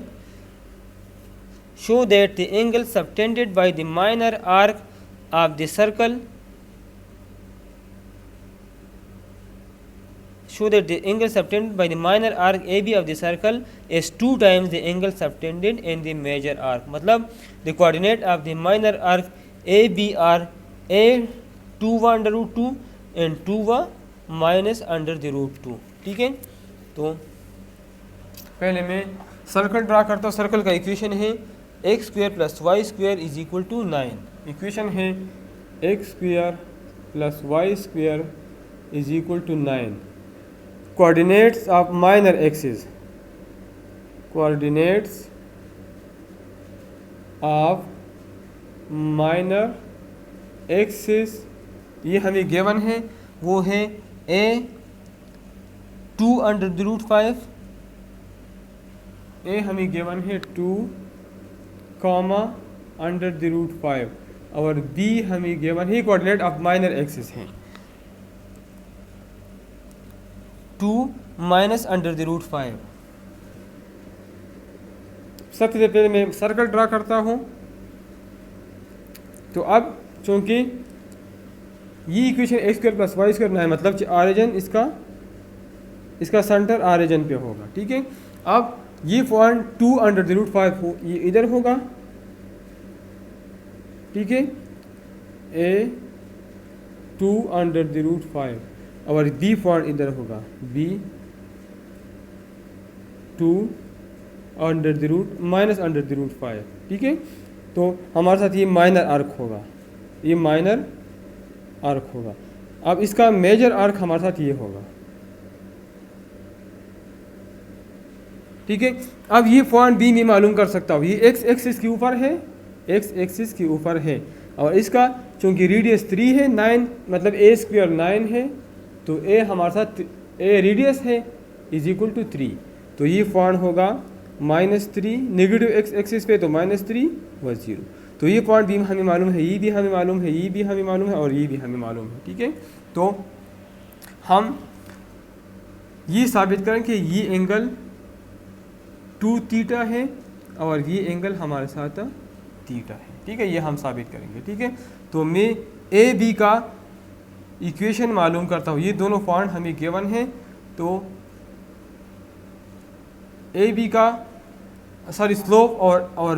show that the angle subtended by the minor arc of the circle, show that the angle subtended by the minor arc AB of the circle is 2 times the angle subtended in the major arc, मतलब the coordinate of the minor arc AB are a 2 under root 2 and 2 minus under the root 2, ठीक है। तो पहले मैं सर्कल ड्रा करता हूँ। सर्कल का इक्वेशन है x square plus y square is equal to 9, equation है x square plus y square is equal to 9। Coordinates of minor axis, coordinates of minor axis ये हमें गिवन है, वो है a 2 under the root 5, a हमें गिवन है 2 कॉमा अंडर द रूट 5, और बी हमें गिवन है कोऑर्डिनेट ऑफ माइनर एक्सिस है 2 माइनस अंडर द रूट 5। सबसे पहले मैं सर्कल ड्रा करता हूँ। तो अब चूंकि ये equation x square plus Y square ना है, मतलब ऑरिजिन इसका सेंटर ऑरिजिन पे होगा, ठीक है। अब ये पॉइंट 2 अंडर द रूट 5 हो, ये इधर होगा, ठीक है, ए 2 अंडर द रूट 5, और बी पॉइंट इधर होगा, B 2 under the root minus under the root 5, ठीक है। तो हमारे साथ ये माइनर आर्क होगा, ये माइनर आर्क होगा। अब इसका मेजर आर्क हमारे साथ ये होगा, ठीक है। अब ये पॉइंट बी में मालूम कर सकता हूँ, ये एक्स एक्सिस के ऊपर है, एक्स एक्सिस के ऊपर है, और इसका चूंकि रेडियस 3 है, 9 मतलब ए स्क्वायर 9 है, तो ए हमारे साथ ए रेडियस है इज इक्वल टू 3, तो ये पॉइंट होगा -3, नेगेटिव एक्स एक्सिस पे तो -3 व 0। तो ये पॉइंट भी हमें मालूम है, ये भी हमें मालूम है, ये भी हमें मालूम है, और ये भी हमें मालूम है, ठीक है। तो हम ये साबित करें कि ये एंगल 2 थीटा है, और ये एंगल हमारे साथ थीटा है, ठीक है। ये हम साबित करेंगे, ठीक है। तो मैं ए बी का इक्वेशन मालूम करता हूँ, ये दोनों पॉइंट हमें गिवन है। तो ए बी का सॉरी स्लोप और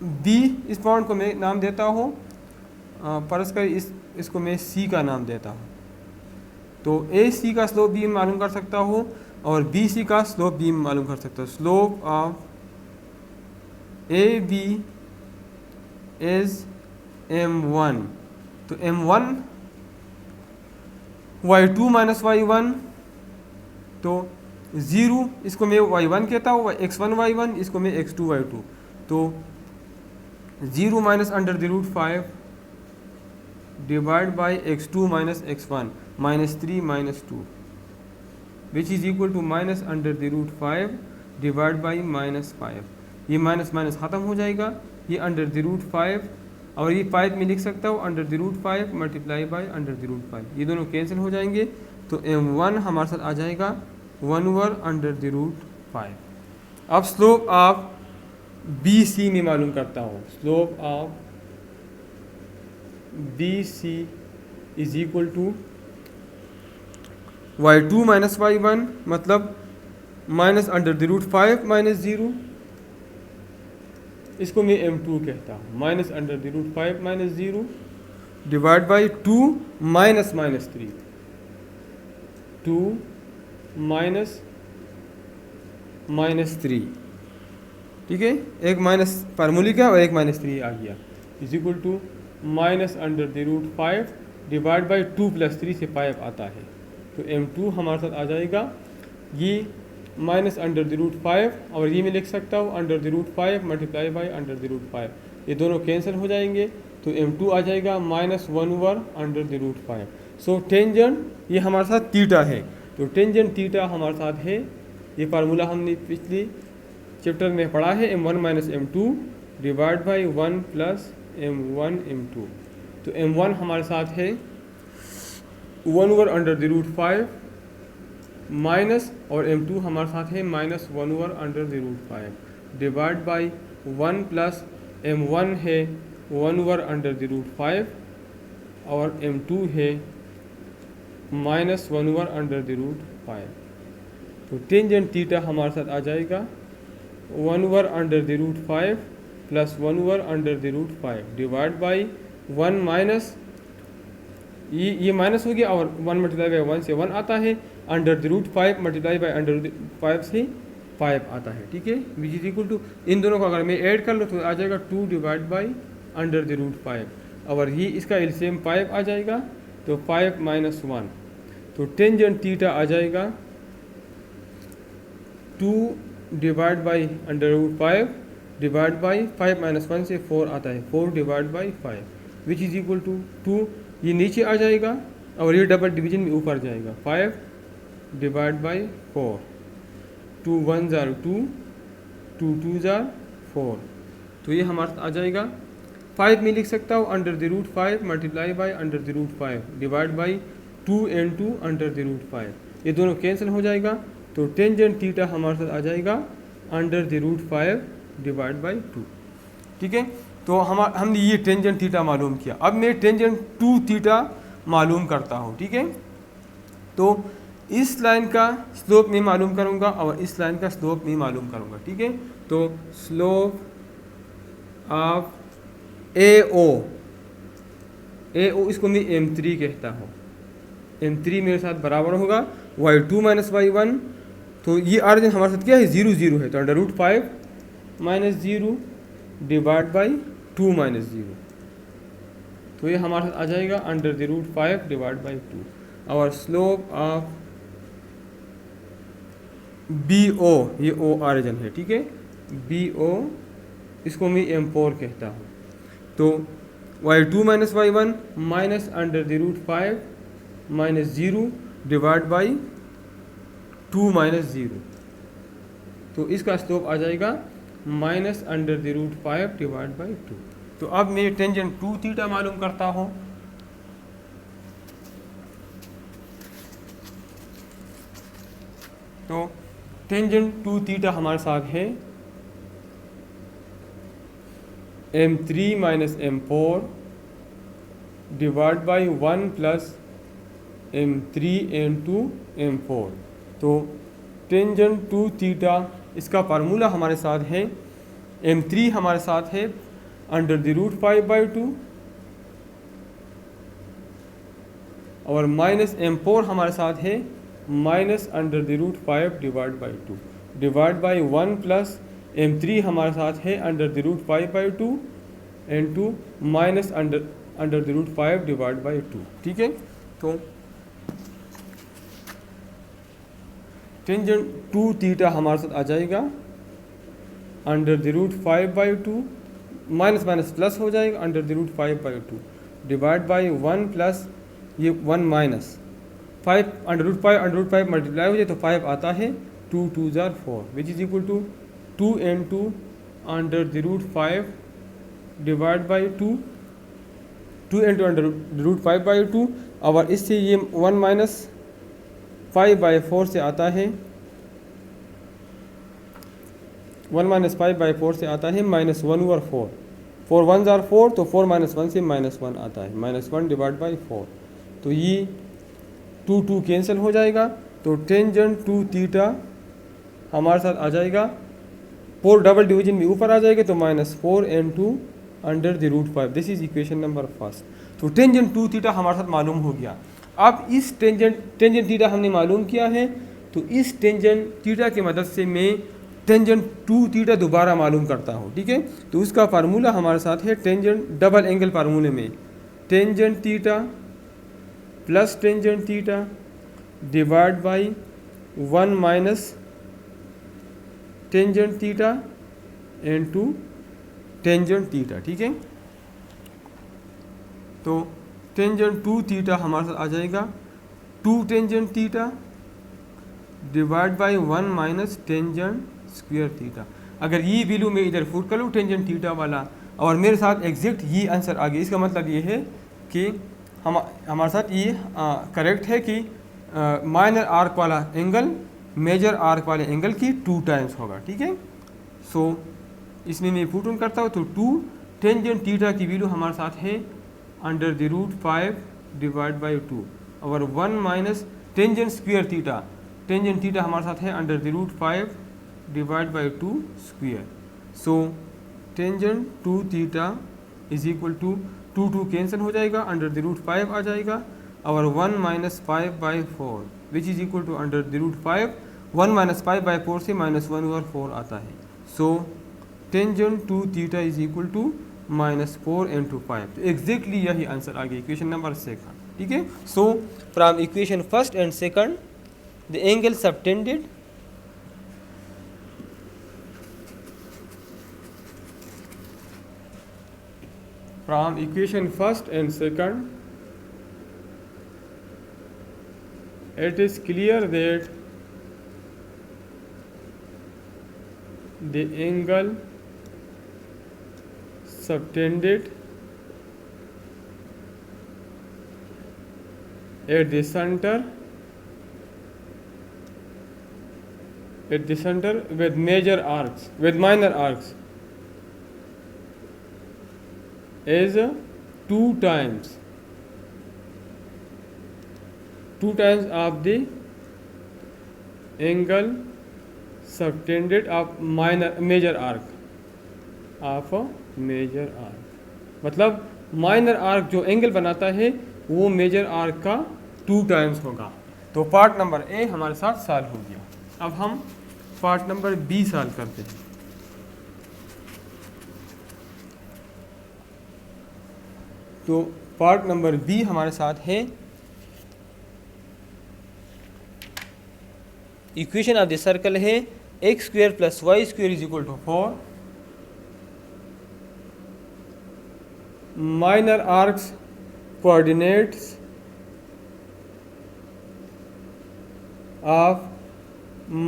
बी इस पॉइंट को मैं नाम देता हूँ, परस्पर इसको मैं सी का नाम देता हूँ। तो ए सी का स्लोप भी मालूम कर सकता हूँ, और बी सी का स्लोप भी मालूम कर सकता हूँ। Slope of A B is m1, तो m1 y2 माइनस y1, तो 0 इसको मैं y1 कहता हूँ, x1 y1 इसको मैं x2 y2, तो 0 minus under the root 5 divide by x2 minus x1 -3 -2 which is equal to minus under the root 5 divide by -5। ये माइनस माइनस ख़त्म हो जाएगा, ये अंडर द रूट 5, और ये 5 में लिख सकता हूँ under the root 5 multiply by under the root 5, ये दोनों कैंसिल हो जाएंगे। तो m1 हमारे साथ आ जाएगा 1/, अंडर द रूट 5। अब स्लोप ऑफ बी सी में मालूम करता हूँ। Slope of B C is equal to y2 minus y1 मतलब minus under the root 5 minus 0, इसको मैं m2 कहता हूँ, minus under the root 5 minus 0 divide by 2 minus minus 3, 2 minus minus 3, ठीक है, एक माइनस फार्मूले का और एक माइनस 3 आ गया, is equal to minus under the root 5 divide by 2 plus 3 से 5 आता है, तो m2 हमारे साथ आ जाएगा ये माइनस अंडर द रूट 5, और ये मैं लिख सकता हूँ under the root 5 multiply by under the root 5, ये दोनों कैंसिल हो जाएंगे, तो m2 आ जाएगा minus 1 over under the root 5। So tangent ये हमारे साथ थीटा है, तो टेंजेंट थीटा हमारे साथ है, ये फार्मूला हमने पिछली चैप्टर में पढ़ा है, m1 minus m2 divide by 1 plus m1 m2, तो m1 हमारे साथ है 1 over under the root 5 minus, और m2 हमारे साथ है minus 1 over under the root 5 divide by 1 plus m1 है 1 ओवर अंडर द रूट 5 और m2 है minus 1 over under the root 5, तो टेंजेंट थीटा हमारे साथ आ जाएगा 1 over under the root 5 plus 1 over under the root 5 divide by 1 minus ये माइनस हो गया, और 1 मल्टीप्लाई बाई 1 से 1 आता है, under the root 5 multiply by under the 5 से 5 आता है, ठीक है, विच इज इक्वल टू इन दोनों को अगर मैं ऐड कर लूँ तो आ जाएगा 2 divide by under the root 5, और ये इसका एलसीएम 5 आ जाएगा, तो 5 माइनस 1, तो टेंजेंट थीटा आ जाएगा 2 divide by under root 5 divide by 5 minus 1 से 4 आता है, 4 divide by 5 which is equal to 2, ये नीचे आ जाएगा और ये डबल डिवीजन में ऊपर जाएगा, 5 डिवाइड बाई 4, 2 1 जार 2, 2 2 जार 4, तो ये हमारे आ जाएगा 5 में लिख सकता हूँ under the root 5 multiply by under the root 5 divide by 2 into under the root 5, ये दोनों कैंसिल हो जाएगा, तो टेंजेंट थीटा हमारे साथ आ जाएगा under the root 5 divide by 2, ठीक है, तो हमने ये टेंजेंट थीटा मालूम किया। अब मैं टेंजेंट 2 थीटा मालूम करता हूँ, ठीक है, तो इस लाइन का स्लोप मैं मालूम करूँगा और इस लाइन का स्लोप मैं मालूम करूँगा, ठीक है, तो स्लोप ऑफ AO इसको मैं M3 कहता हूँ, M3 मेरे साथ बराबर होगा y2 माइनस y1, तो ये आर्जन हमारे साथ क्या है 0 0 है, तो under root 5 minus 0 divide by 2 minus 0, तो ये हमारे साथ आ जाएगा under the root 5 divide by 2, और स्लोप ऑफ BO ये O आर्जन है, ठीक है, BO इसको मैं M4 कहता हूँ, तो y2 minus y1 minus under the root 5 minus 0 divide by 2 minus 0, तो इसका स्लोप आ जाएगा minus under the root 5 divide by 2। तो अब मैं टेंजेंट 2 थीटा मालूम करता हूँ, तो टेंजेंट 2 थीटा हमारे साथ है M3 minus M4 divide by 1 plus M3 into M4, तो टेंजेंट 2 थीटा इसका फार्मूला हमारे साथ है, M3 हमारे साथ है अंडर द रूट 5 बाई 2 और माइनस M4 हमारे साथ है minus under the root 5 divide by 2 divide by 1 plus M3 हमारे साथ है under the root 5 by 2 into minus under the root 5 divide by 2, ठीक है, तो टेंजेंट 2 थीटा हमारे साथ आ जाएगा under the root 5 by 2 minus minus plus हो जाएगा under the root 5 by 2 divide by 1 plus ये 1 माइनस 5 अंडर रूट 5 मल्टीप्लाई हो जाए तो 5 आता है, 2 2 जार 4 which is equal to 2 into under the root 5 divide by 2 into under root 5 by 2, और इससे ये 1 माइनस 5 बाई 4 से आता है, 1 माइनस 5 बाई 4 से आता है माइनस 1 ओवर 4, 4 1 जार 4, तो 4 माइनस 1 से माइनस 1 आता है, माइनस 1 डिवाइड बाई 4, तो ये टू टू कैंसिल हो जाएगा, तो टेंजेंट टू थीटा हमारे साथ आ जाएगा, 4 डबल डिवीजन में ऊपर आ जाएगा तो -4 n2 under the root 5। This is equation number first. तो टेंजेंट टू थीटा हमारे साथ मालूम हो गया। अब इस टेंजेंट थीटा हमने मालूम किया है, तो इस टेंजेंट थीटा की मदद से मैं टेंजेंट टू थीटा दोबारा मालूम करता हूँ, ठीक है। तो उसका फार्मूला हमारे साथ है टेंजेंट डबल एंगल फार्मूले में, tangent theta plus tangent theta divide by 1 minus tangent theta into tangent theta, ठीक है। तो टेंजेंट टू थीटा हमारे साथ आ जाएगा 2 tangent theta divide by 1 minus tangent square theta. अगर ये वैल्यू मैं इधर फुट कर लूँ टेंजेंट थीटा वाला, और मेरे साथ एग्जैक्ट ये आंसर आ गया, इसका मतलब ये है कि हमारे साथ ये करेक्ट है कि माइनर आर्क वाला एंगल मेजर आर्क वाले एंगल की 2 टाइम्स होगा, ठीक है। सो इसमें मैं पुट ऑन करता हूँ, तो 2 टेंजेंट थीटा की वैल्यू हमारे साथ है under the root 5 divide by 2, और 1 minus tangent square theta, tangent theta हमारे साथ है under the root 5 divide by 2 square. So tangent two theta is equal to 2 cancel हो जाएगा, अंडर द रूट 5 आ जाएगा, और 1 minus 5 by 4 which is equal to under the root 5, 1 minus 5 by 4 से -1 ओवर 4 आता है। So tangent two theta is equal to -4 into 5। तो एग्जैक्टली यही आंसर आ गया इक्वेशन नंबर सेकंड, ठीक है। So from equation first and second, the angle subtended from equation first and second, it is clear that the angle subtended at the center with major arcs, with minor arcs, is 2 times of the angle subtended of major arc of a major arc। मतलब माइनर आर्क जो एंगल बनाता है वो मेजर आर्क का 2 टाइम्स होगा। तो पार्ट नंबर ए हमारे साथ सॉल्व हो गया। अब हम पार्ट नंबर बी सॉल्व करते हैं। तो पार्ट नंबर बी हमारे साथ है इक्वेशन ऑफ द सर्कल है x square plus Y square is equal to 4 minor arcs coordinates of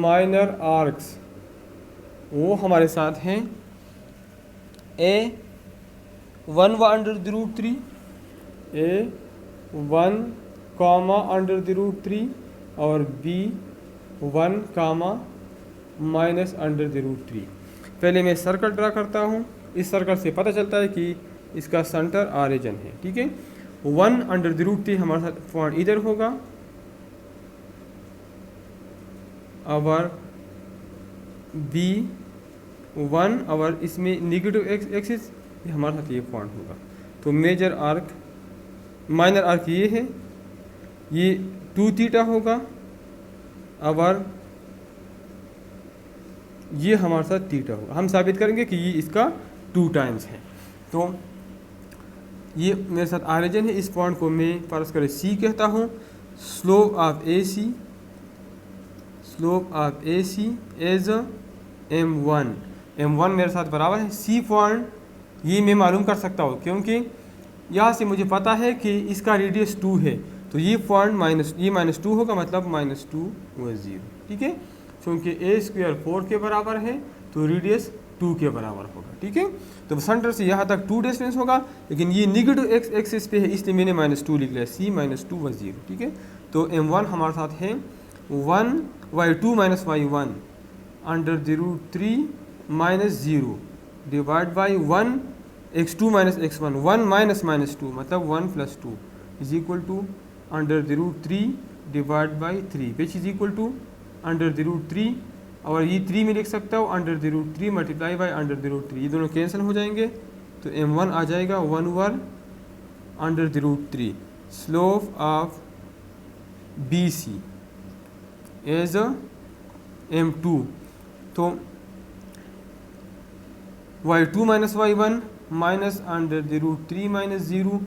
minor arcs वो हमारे साथ हैं a1 under the root 3, a1 comma under the root 3 और b1 comma minus under the root 3। पहले मैं सर्कल ड्रा करता हूँ। इस सर्कल से पता चलता है कि इसका सेंटर ऑरिजिन है, ठीक है। 1 अंडर द रूट 3 हमारे साथ पॉइंट इधर होगा, और b1 और इसमें नेगेटिव एक्सिस हमारे साथ ये पॉइंट होगा। तो मेजर आर्क माइनर आर्क ये है, ये 2 थीटा होगा, और ये हमारे साथ थीटा होगा। हम साबित करेंगे कि ये इसका 2 टाइम्स है। तो ये मेरे साथ ऑरिजिन है। इस पॉइंट को मैं फर्ज करें सी कहता हूँ। Slope of A C as m1 मेरे साथ बराबर है सी पॉइंट। ये मैं मालूम कर सकता हूँ क्योंकि यहाँ से मुझे पता है कि इसका रेडियस 2 है, तो ये पॉइंट -2 होगा, मतलब -2 व 0, ठीक है। क्योंकि a स्क्वायर 4 के बराबर है तो रेडियस 2 के बराबर होगा, ठीक है। तो सेंटर से यहाँ तक 2 डिस्टेंस होगा, लेकिन ये नेगेटिव एक्सिस पे है इसलिए मैंने -2 लिख लिया, c -2 व 0, ठीक है। तो m1 हमारे साथ है 1/2 - y1 under the root 3 -0 divide by 1 x2 - x1 1 - -2 मतलब 1 + 2 is equal to under the root 3 divide by 3 which is equal to under the root 3, और ये 3 में लिख सकता हूँ under the root 3 multiply by under the root 3, ये दोनों कैंसिल हो जाएंगे तो m1 आ जाएगा 1/, under the root 3 slope of BC as m2, तो y2 minus y1 minus under the root 3 minus 0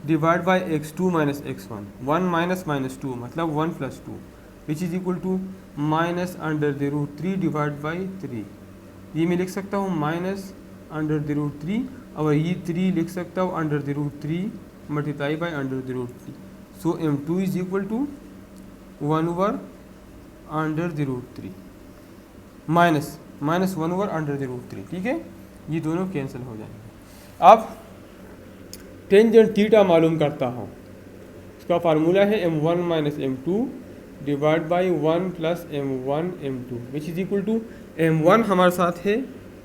divide by x2 minus x1, 1 minus minus 2 मतलब 1 plus 2 which is equal to minus under the root 3 divide by 3, ये मैं लिख सकता हूँ माइनस अंडर द रूट 3, और ये 3 लिख सकता हूँ under the root 3 multiply by under the root 3, so m2 is equal to 1/, under the root 3 minus 1/, under the root 3, ठीक है, ये दोनों कैंसिल हो जाएंगे। अब टेंजेंट थीटा मालूम करता हूँ, इसका फार्मूला है m1 minus m2 divide by 1 plus m1 m2 which is equal to m1 हमारे साथ है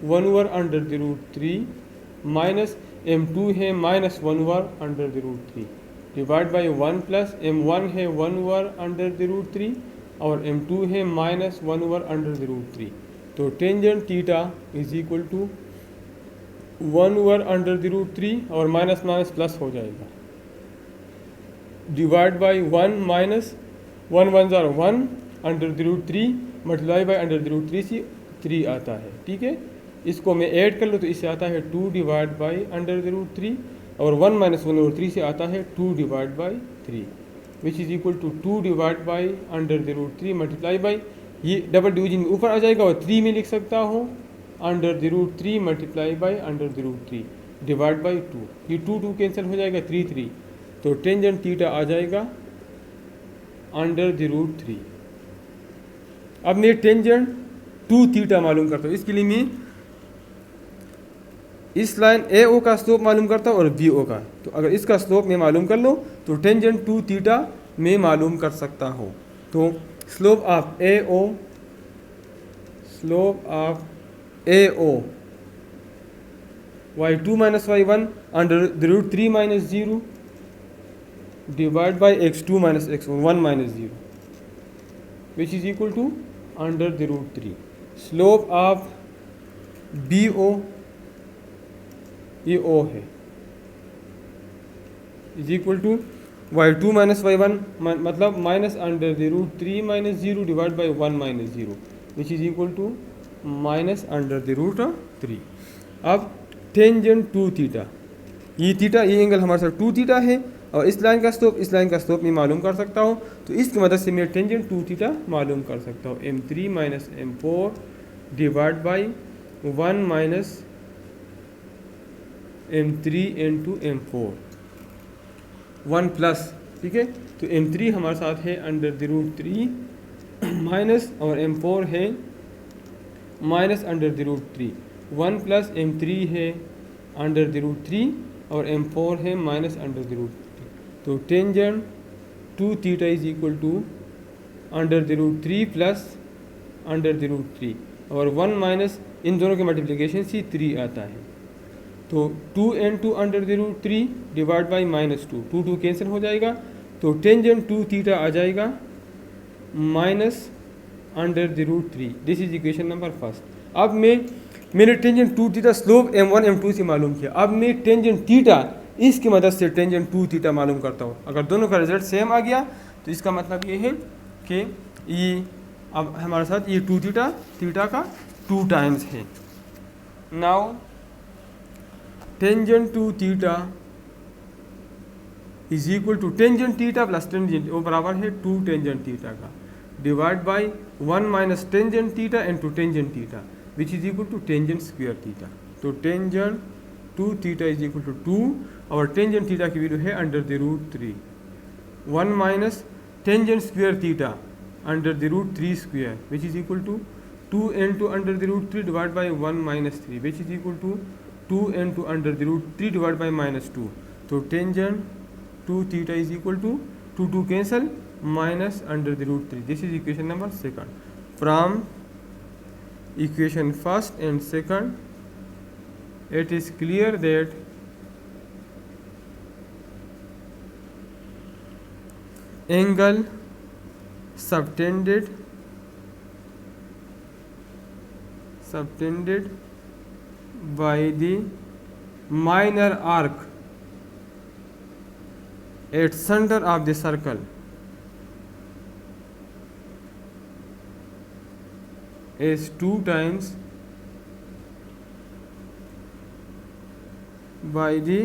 1/, under the root 3 minus m2 है minus 1/, under the root 3 divide by 1 plus m1 है 1/, अंडर द रूट 3 और m2 है माइनस 1/, अंडर द रूट 3, तो tangent theta is equal to 1/, under the root 3 और माइनस माइनस प्लस हो जाएगा divide by 1 minus 1 1 0 1 under the root 3 multiply by under the root 3 से 3 आता है, ठीक है, इसको मैं ऐड कर लूँ तो इससे आता है 2 divide by under the root 3 और 1 माइनस 1 और 3 से आता है 2 divide by 3 which is equal to 2 divide by under the root 3 multiply बाई, ये डबल डिवीजन में ऊपर आ जाएगा और 3 में लिख सकता हूँ under the root 3 multiply by under the root 3 divide by 2, ये 2 कैंसिल हो जाएगा 3 3, तो टेंजेंट थीटा आ जाएगा अंडर द रूट 3। अब मैं टेंजेंट 2 थीटा मालूम करता हूँ, इसके लिए मैं इस लाइन AO का स्लोप मालूम करता हूँ और BO का, तो अगर इसका स्लोप मैं मालूम कर लूँ तो टेंजेंट 2 थीटा मैं मालूम कर सकता हूँ, तो slope of AO y2 minus y1 under the root 3 minus 0 divide by x2 minus x1 1 minus 0 which is equal to under the root 3, slope of BO ये O है is equal to y2 minus y1 मतलब minus under the root 3 minus 0 divide by 1 minus 0 which is equal to minus under the root 3। अब टेंजेंट 2 थीटा, ये थीटा ये एंगल हमारे साथ 2 थीटा है और इस लाइन का स्लोप मैं मालूम कर सकता हूँ, तो इसकी मदद से मैं टेंजेंट 2 थीटा मालूम कर सकता हूँ m3 minus m4 divide by 1 minus m3 into m4 1 plus, ठीक है, तो m3 हमारे साथ है अंडर द रूट 3 माइनस और m4 है minus under the root 3, 1 plus m3 है अंडर द रूट 3 और m4 है माइनस अंडर द रूट 3, तो tangent 2 theta is equal to under the root 3 plus under the root 3 और 1 माइनस इन दोनों के मल्टीप्लिकेशन से 3 आता है, तो 2 into under the root 3 divide by माइनस 2 2 कैंसिल हो जाएगा, तो टेंजेंट 2 थीटा आ जाएगा minus under the root 3, this is equation number first. अब मैंने tangent 2 theta slope m1 m2 से मालूम किया, अब मैं टेंजेंट थीटा इसकी मदद से टेंजेंट 2 थीटा मालूम करता हूँ, अगर दोनों का रिजल्ट सेम आ गया तो इसका मतलब ये है कि ये अब हमारे साथ ये 2 थीटा का 2 टाइम्स है। Now tangent 2 theta is equal to tangent theta plus tangent वो बराबर है 2 टेंजेंट थीटा का divide by 1 minus tangent theta into tangent theta which is equal to tangent square theta, तो tangent 2 theta is equal to 2 और टेंजेंट थीटा की वैल्यू है under the root 3, 1 minus tangent square theta under the root 3 square which is equal to 2 into under the root 3 divide by 1 minus 3 which is equal to 2 into under the root 3 divide by माइनस 2, तो tangent 2 theta is equal to 2 cancel minus under the root 3, this is equation number second. From equation first and second it is clear that angle subtended by the minor arc at center of the circle is 2 times by the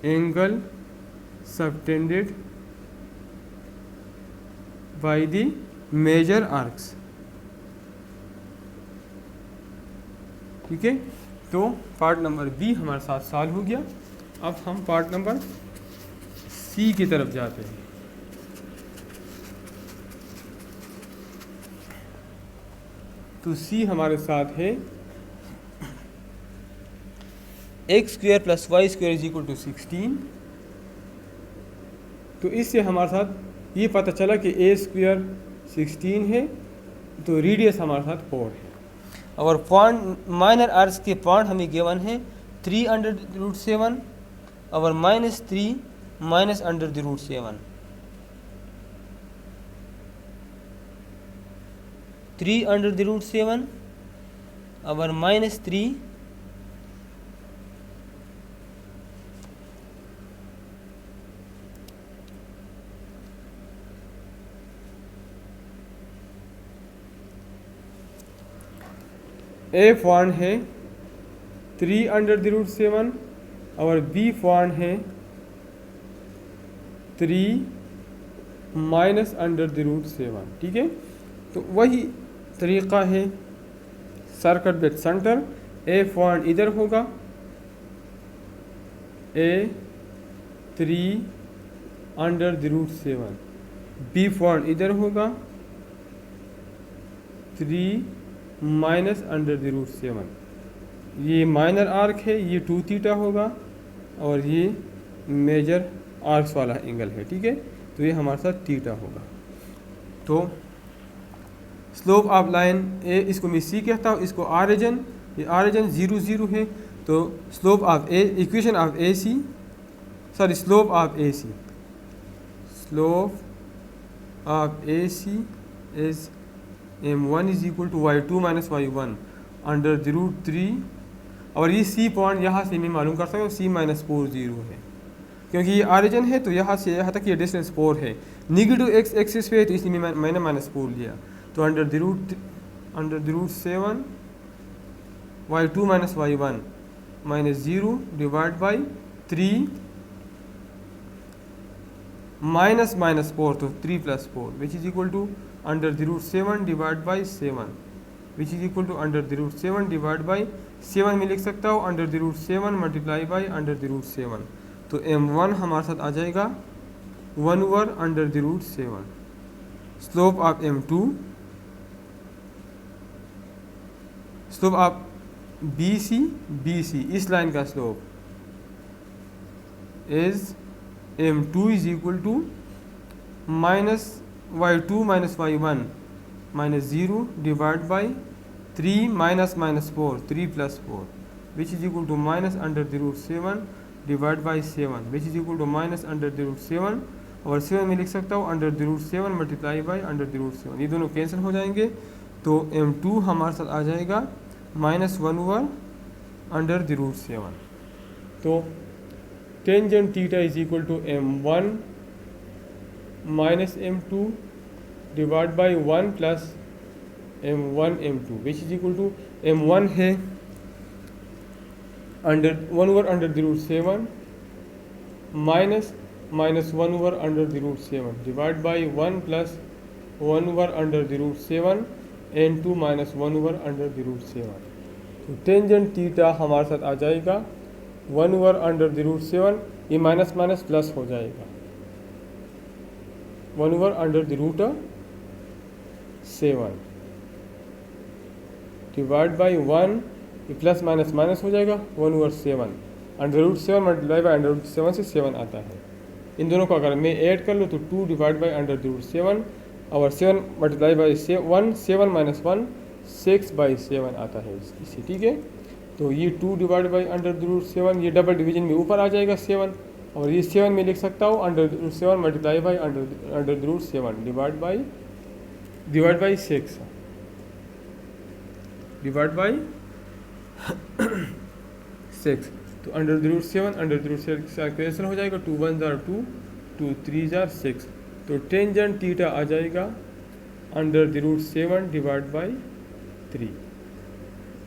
angle subtended by the major arcs। ठीक है, तो पार्ट नंबर बी हमारे साथ सॉल्व हो गया। अब हम पार्ट नंबर सी की तरफ जाते हैं। तो सी हमारे साथ है x square plus Y square is equal to 16। तो इससे हमारे साथ ये पता चला कि ए स्क्वायर 16 है, तो रेडियस हमारे साथ 4 है। और पॉइंट माइनर आर्क्स के पॉइंट हमें गिवन है 3√7 और -3 -√7। 3√7 और -3 ए पॉइंट है 3√7 और बी पॉइंट है 3 -√7। ठीक है, तो वही तरीक़ा है circle with centre. A point इधर होगा, ए 3√7, बी पॉइंट इधर होगा 3 -√7। ये माइनर आर्क है, ये 2 थीटा होगा और ये मेजर आर्क्स वाला एंगल है। ठीक है, तो ये हमारे साथ थीटा होगा। तो स्लोप ऑफ लाइन ए, इसको मैं सी कहता हूँ, इसको ऑरिजिन, ये ऑरिजिन 0 0 है। तो slope of A, equation of A C, sorry slope of A C, slope of A C is m1 is equal to y2 minus y1 √3। और ये सी पॉइंट यहाँ से मैं मालूम कर सकता हूँ, c-4 0 है, क्योंकि ये ऑरिजिन है। तो यहाँ से यहाँ तक ये डिस्टेंस 4 है। नेगेटिव एक्स एक्सिस पे है, तो इसलिए मैंने -4 लिया। तो √7 y2 minus y1 -0 divide by 3 -4, तो 3 + 4 which is equal to √7 divide by 7 which is equal to √7 divide by 7 में लिख सकता हूँ √7 मल्टीप्लाई बाई √7। तो m1 हमारे साथ आ जाएगा 1/√7। Slope of m2, slope of BC इस लाइन का slope is m2 is equal to -y2 minus y1 -0 divide by 3 -4 3 + 4 which is equal to -√7 divide by 7 which is equal to -√7। और 7 में लिख सकता हूँ √7 मल्टीप्लाई बाई √7, ये दोनों कैंसिल हो जाएंगे। तो m2 हमारे साथ आ जाएगा -1/√7। तो tangent theta is equal to m1 minus m2 divide by 1 plus m1 m2 which is equal to m1 है 1/√7 minus -1/√7 divide by 1 plus 1/√7 n2 minus 1/√7। तो टेंजेंट थीटा हमारे साथ आ जाएगा 1/√7, ये माइनस माइनस प्लस हो जाएगा 1/√7 डिवाइड बाई 1, ये प्लस माइनस माइनस हो जाएगा 1/7। √7 मल्टीप्लाई बाई √7 से 7 आता है। इन दोनों को अगर मैं ऐड कर लूँ तो 2 डिवाइड बाई √7 और 7 मल्टीप्लाई बाई 1, 7 माइनस 1 6/7 आता है इससे। ठीक है, तो ये 2 डिवाइड बाई √7, ये डबल डिवीजन में ऊपर आ जाएगा 7 और ये 7 में लिख सकता हूँ √7 multiply by √7 divide by 6 divide by 6। तो √7 कैंसिल हो जाएगा, 2 1 जार 2, 2 3 जार 6। तो टेंजेंट थीटा आ जाएगा √7 डिवाइड बाई 3।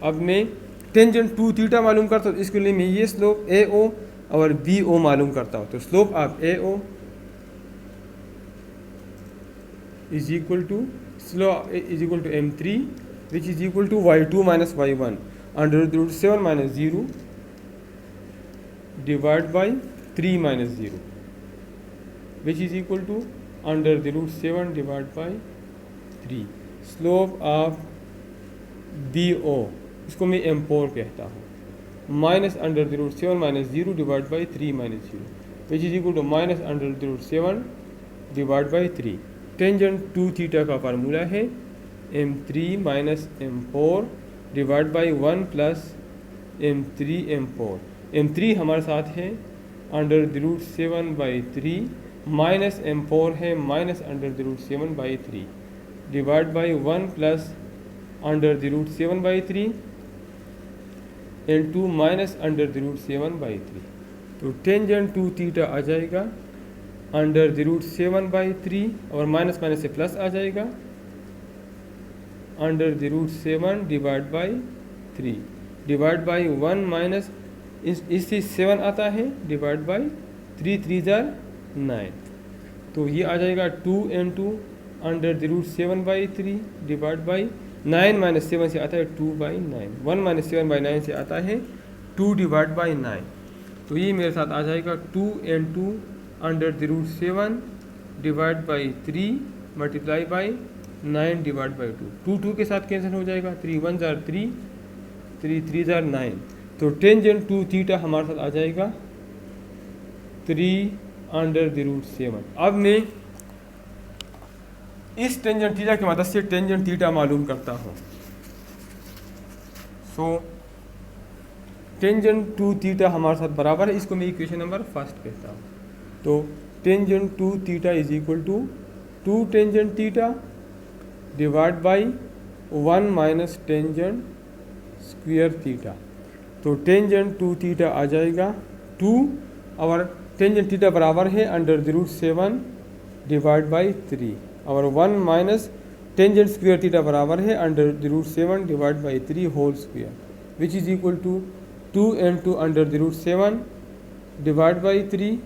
अब मैं टेंजेंट 2 थीटा मालूम करता हूँ, इसके लिए मैं ये स्लोप AO और BO मालूम करता हूँ। तो slope of AO is equal to M3 which is equal to y2 minus y1 √7 minus 0 divide by 3 minus 0 which is equal to √7 divide by 3। Slope of BO इसको मैं M4 कहता हूँ, minus √7 minus 0 divide by 3 minus 0 which is equal to minus √7 divide by 3। Tangent 2 theta का फार्मूला है M3 minus M4 divide by 1 plus M3 M4। M3 हमारे साथ है √7 बाई 3 माइनस M4 है minus √7 by 3 divide by 1 plus √7 by 3 into minus √7 by 3। तो टेंजेंट 2 थीटा आ जाएगा √7 बाई 3 और माइनस माइनस से प्लस आ जाएगा √7 divide by 3 divide by 1 minus इससे 7 आता है डिवाइड बाई 3 3 जार 9। तो ये आ जाएगा 2 into √7 by 3 divide by 9 minus 7 से आता है 2 बाई 9, 1 माइनस 7 बाई 9 से आता है 2 डिवाइड बाई 9। तो ये मेरे साथ आ जाएगा 2 into √7 divide by 3 multiply by 9 divide by 2। 2 के साथ कैंसिल हो जाएगा, 3 1 जार 3, 3 3 जार 9। तो टेंजेंट 2 थीटा हमारे साथ आ जाएगा 3 √7। अब मैं इस टेंजेंट थीटा की मदद से टेंजेंट थीटा मालूम करता हूँ। सो टेंजेंट 2 थीटा हमारे साथ बराबर है, इसको मैं इक्वेशन नंबर फर्स्ट कहता हूँ। तो tangent 2 theta is equal to 2 tangent theta divide by 1 minus tangent square theta. तो टेंजेंट 2 थीटा आ जाएगा 2 और टेंजेंट थीटा बराबर है √7 डिवाइड बाई 3 और 1 माइनस टेंजेंट स्क्वायर थीटा बराबर है √7 divide by 3 whole square which is equal to 2 into √7 divide by 3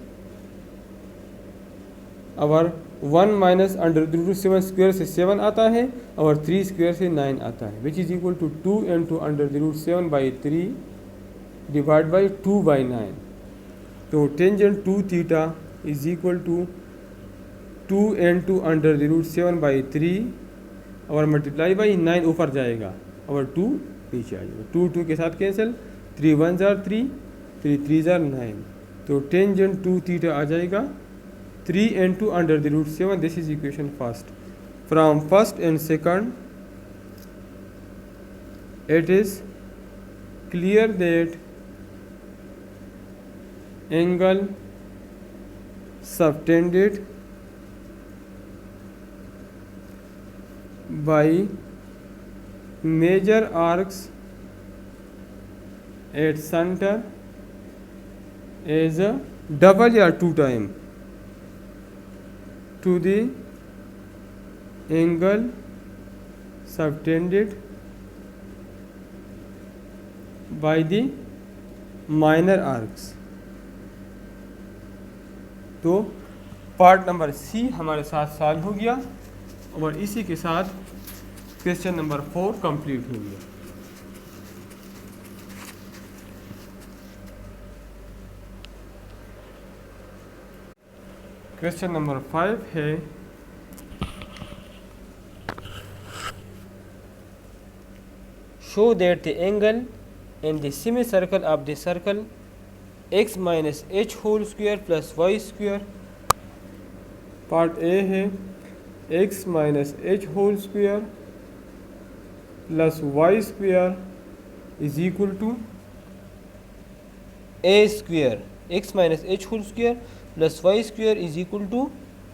और 1 माइनस √7 स्क्वायर से 7 आता है और 3 स्क्वायर से 9 आता है which is equal to 2 into √7 by 3 divide by 2 by 9। तो tangent 2 theta is equal to 2 into √7 by 3 और मल्टीप्लाई बाई 9 ऊपर जाएगा और 2 पीछे आ जाएगा, 2 2 के साथ कैंसिल, 3 1 जार 3, 3 3 जार 9। तो टेंजेंट 2 थीटा आ जाएगा 3 into √7। This is equation first. From first and second it is clear that angle subtended by major arcs at center is a double या 2 time to the angle subtended by the minor arcs। तो पार्ट नंबर सी हमारे साथ सॉल्व हो गया और इसी के साथ क्वेश्चन नंबर 4 कंप्लीट हो गया। क्वेश्चन नंबर 5 है show that the angle in the semicircle of the circle x minus h whole square plus y square। Part A है x minus h whole square plus Y square is equal to a square x minus h whole square plus Y square is equal to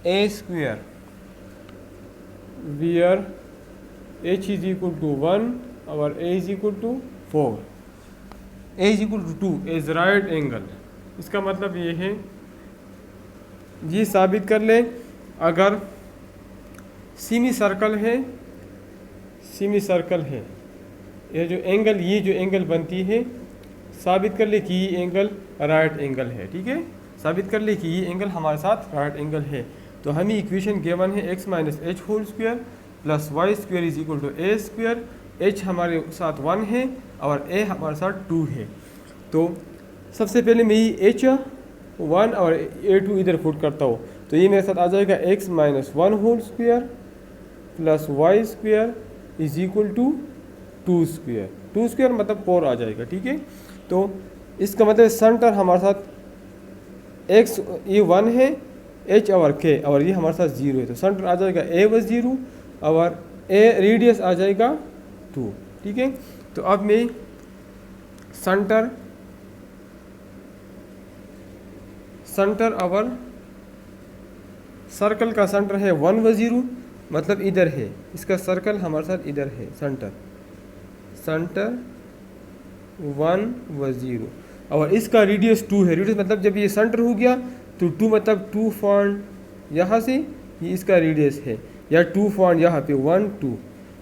a square, where h is equal to 1 और a is equal to 4, a is equal to 2। is right angle। इसका मतलब ये है, ये साबित कर ले अगर सेमी सर्कल है, सेमी सर्कल है, ये जो एंगल बनती है, साबित कर ले कि ये एंगल राइट एंगल है। ठीक है, साबित कर ले कि ये एंगल हमारे साथ राइट एंगल है। तो हमें इक्वेशन गिवन है x minus h whole square plus Y square is equal to a square. H हमारे साथ 1 है और ए हमारे साथ 2 है। तो सबसे पहले मैं ये h1 और a2 इधर पुट करता हूँ, तो ये मेरे साथ आ जाएगा x minus 1 whole square plus Y square is equal to 2 square. 2 square मतलब 4 आ जाएगा। ठीक है, तो इसका मतलब सेंटर हमारे साथ x ये 1 है, h और k और ये हमारे साथ 0 है, तो सेंटर आ जाएगा a व 0 और a रेडियस आ जाएगा 2। ठीक है, तो अब मैं सेंटर और सर्कल का सेंटर है 1 व 0, मतलब इधर है, इसका सर्कल हमारे साथ इधर है, सेंटर 1 व 0 और इसका रेडियस 2 है। रेडियस मतलब जब ये सेंटर हो गया तो 2 मतलब 2 पॉइंट यहाँ से ये इसका रेडियस है, या 2 पॉइंट यहाँ पे 1 2,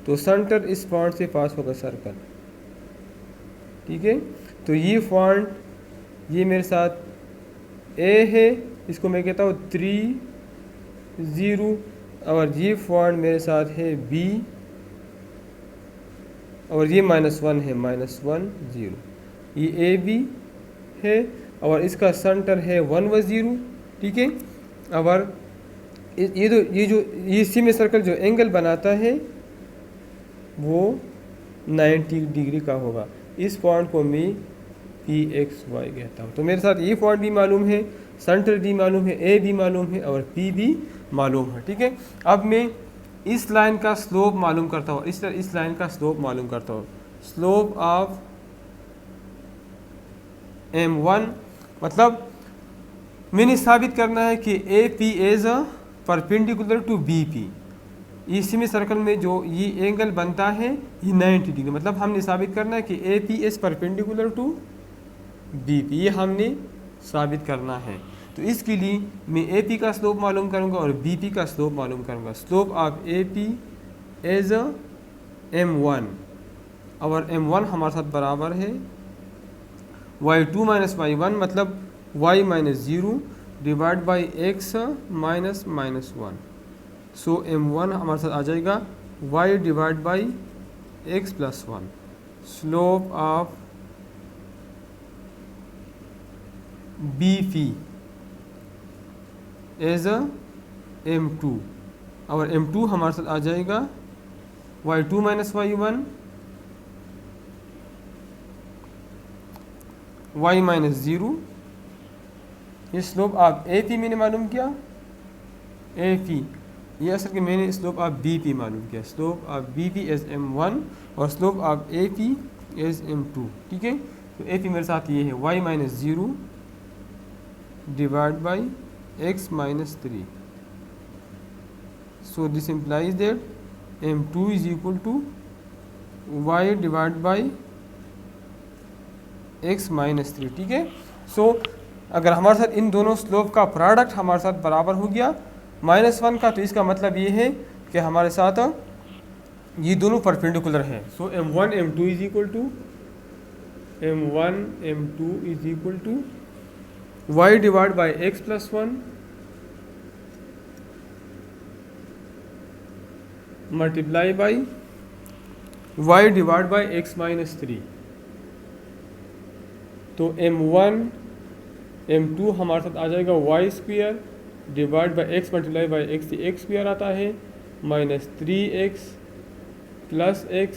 तो सेंटर इस पॉइंट से पास होगा सर्कल। ठीक है, तो ये पॉइंट ये मेरे साथ A है, इसको मैं कहता हूँ 3 0 और ये पॉइंट मेरे साथ है B और ये -1 है, -1 0, ये AB है और इसका सेंटर है 1 व 0। ठीक है, और ये सेमी सर्कल जो एंगल बनाता है वो 90 डिग्री का होगा। इस पॉइंट को मैं PXY कहता हूँ। तो मेरे साथ ये पॉइंट भी मालूम है, सेंटर भी मालूम है, A भी मालूम है और P भी मालूम है। ठीक है, अब मैं इस लाइन का स्लोप मालूम करता हूँ, इस लाइन का स्लोप मालूम करता हूँ। स्लोप ऑफ M1 मतलब मैंने साबित करना है कि AP is perpendicular to BP। इस सेमी सर्कल में जो ये एंगल बनता है ये 90 डिग्री, मतलब हमने साबित करना है कि AP is perpendicular to BP, ये हमने साबित करना है। तो इसके लिए मैं AP का स्लोप मालूम करूंगा और BP का स्लोप मालूम करूंगा। Slope of AP is M1 और M1 हमारे साथ बराबर है y2 माइनस y1 मतलब y minus 0 divide by x minus -1। So M1 हमारे साथ आ जाएगा y divide by x plus 1। Slope of BP as M2 और M2 हमारे साथ आ जाएगा y2 minus y1 y minus 0। ये स्लोप ऑफ AP मैंने मालूम किया, AP ये असल के मैंने स्लोप ऑफ BP मालूम किया। Slope of BP as M1 और slope of AP as M2। ठीक है, तो AP मेरे साथ ये है y minus 0 divide by x minus 3। So this implies that M2 is equal to y divide by x minus 3। ठीक है, सो अगर हमारे साथ इन दोनों स्लोप का प्रोडक्ट हमारे साथ बराबर हो गया -1 का, तो इसका मतलब ये है कि हमारे साथ ये दोनों परपेंडिकुलर हैं। So M1 M2 is equal to y divide by x plus 1 multiply by y divide by x minus 3। तो M1 M2 हमारे साथ आ जाएगा y square divide by x multiply by x, x square आता है -3x plus x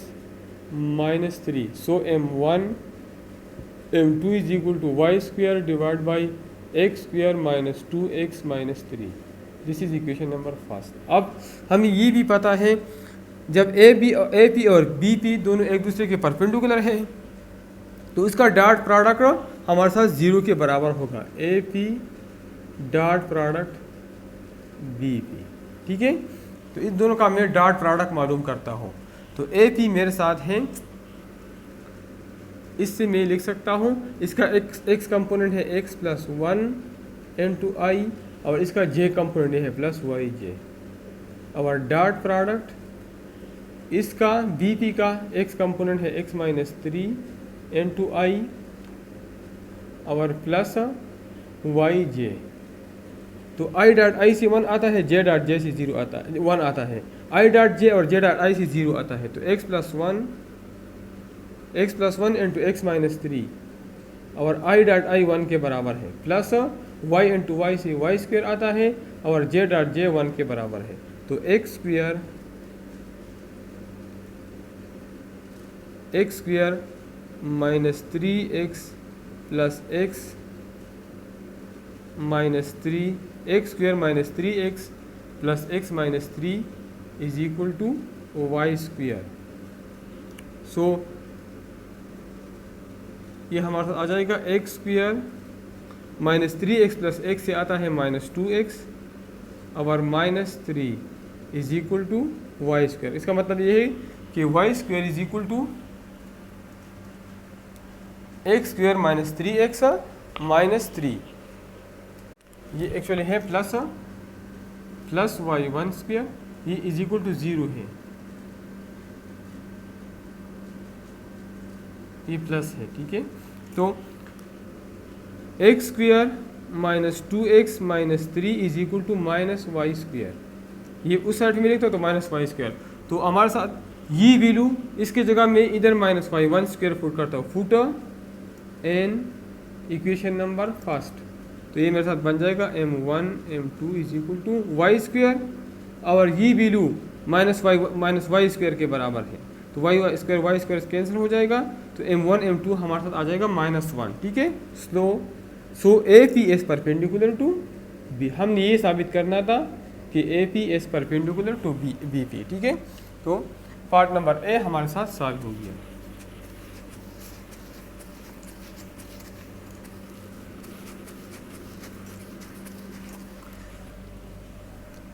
minus 3। So M1 M2 is equal to y square divide by x square minus 2x minus 3। This is equation number first. अब हमें ये भी पता है जब AP और BP दोनों एक दूसरे के परपेंडिकुलर है तो इसका डॉट प्रोडक्ट हमारे साथ 0 के बराबर होगा, A P dot product B P, ठीक है। तो इन दोनों का मैं डॉट प्रोडक्ट मालूम करता हूँ। तो ए पी मेरे साथ है, इससे मैं लिख सकता हूँ इसका एक्स कंपोनेंट है x प्लस 1 इंटू आई, और इसका j कंपोनेंट है प्लस वाई जे। और डॉट प्रोडक्ट इसका बी पी का x कंपोनेंट है x माइनस 3 इंटू आई और प्लस वाई जे। तो आई डॉट आई से 1 आता है, जे डॉट जे से 0 आता है, 1 आता है, आई डॉट जे और जे डॉट आई से 0 आता है। तो x plus 1 into x minus 3 और आई डॉट आई 1 के बराबर है, प्लस y इंटू वाई से वाई स्क्वेयर आता है और जे डॉट जे 1 के बराबर है। तो x square minus 3x plus x minus 3 x square minus 3x plus x minus 3 is equal to y square. So ये हमारे साथ आ जाएगा x square minus 3x plus x से आता है माइनस 2x और minus 3 is equal to y square. इसका मतलब ये है कि y square is equal to x square minus 3x minus 3, ये एक्चुअली है प्लस वाई 1 स्क्वेयर, ये इज इक्वल टू 0 है, ये प्लस है, ठीक है। तो x square minus 2x minus 3 is equal to minus y square, ये उस साइड में लिखता तो माइनस वाई स्क्वेयर। तो हमारे साथ ये वैल्यू इसके जगह में इधर माइनस वाई 1 स्क्वेयर पुट करता हूँ, फुटर एन इक्वेशन नंबर फर्स्ट। तो ये मेरे साथ बन जाएगा m1 m2 is equal to y square, और ये वैल्यू माइनस वाई स्क्वेयर के बराबर है। तो वाई स्क्वेयर कैंसिल हो जाएगा, तो m1 m2 हमारे साथ आ जाएगा -1, ठीक है। So A P is perpendicular to B, हमने ये साबित करना था कि A P is perpendicular to B P, ठीक है। तो पार्ट नंबर ए हमारे साथ सॉल्व हो गया।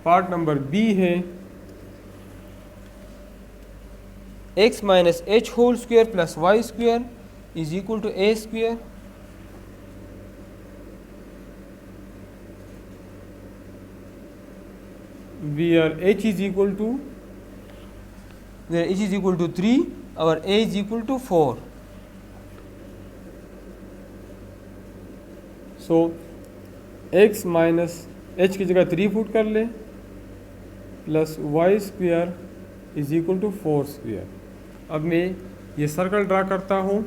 पार्ट नंबर बी है x minus h whole square plus y square is equal to a square. where h is equal to 3 और a is equal to 4। So x minus h की जगह 3 पुट कर ले, plus y square is equal to 4 square. अब मैं ये सर्कल ड्रा करता हूँ।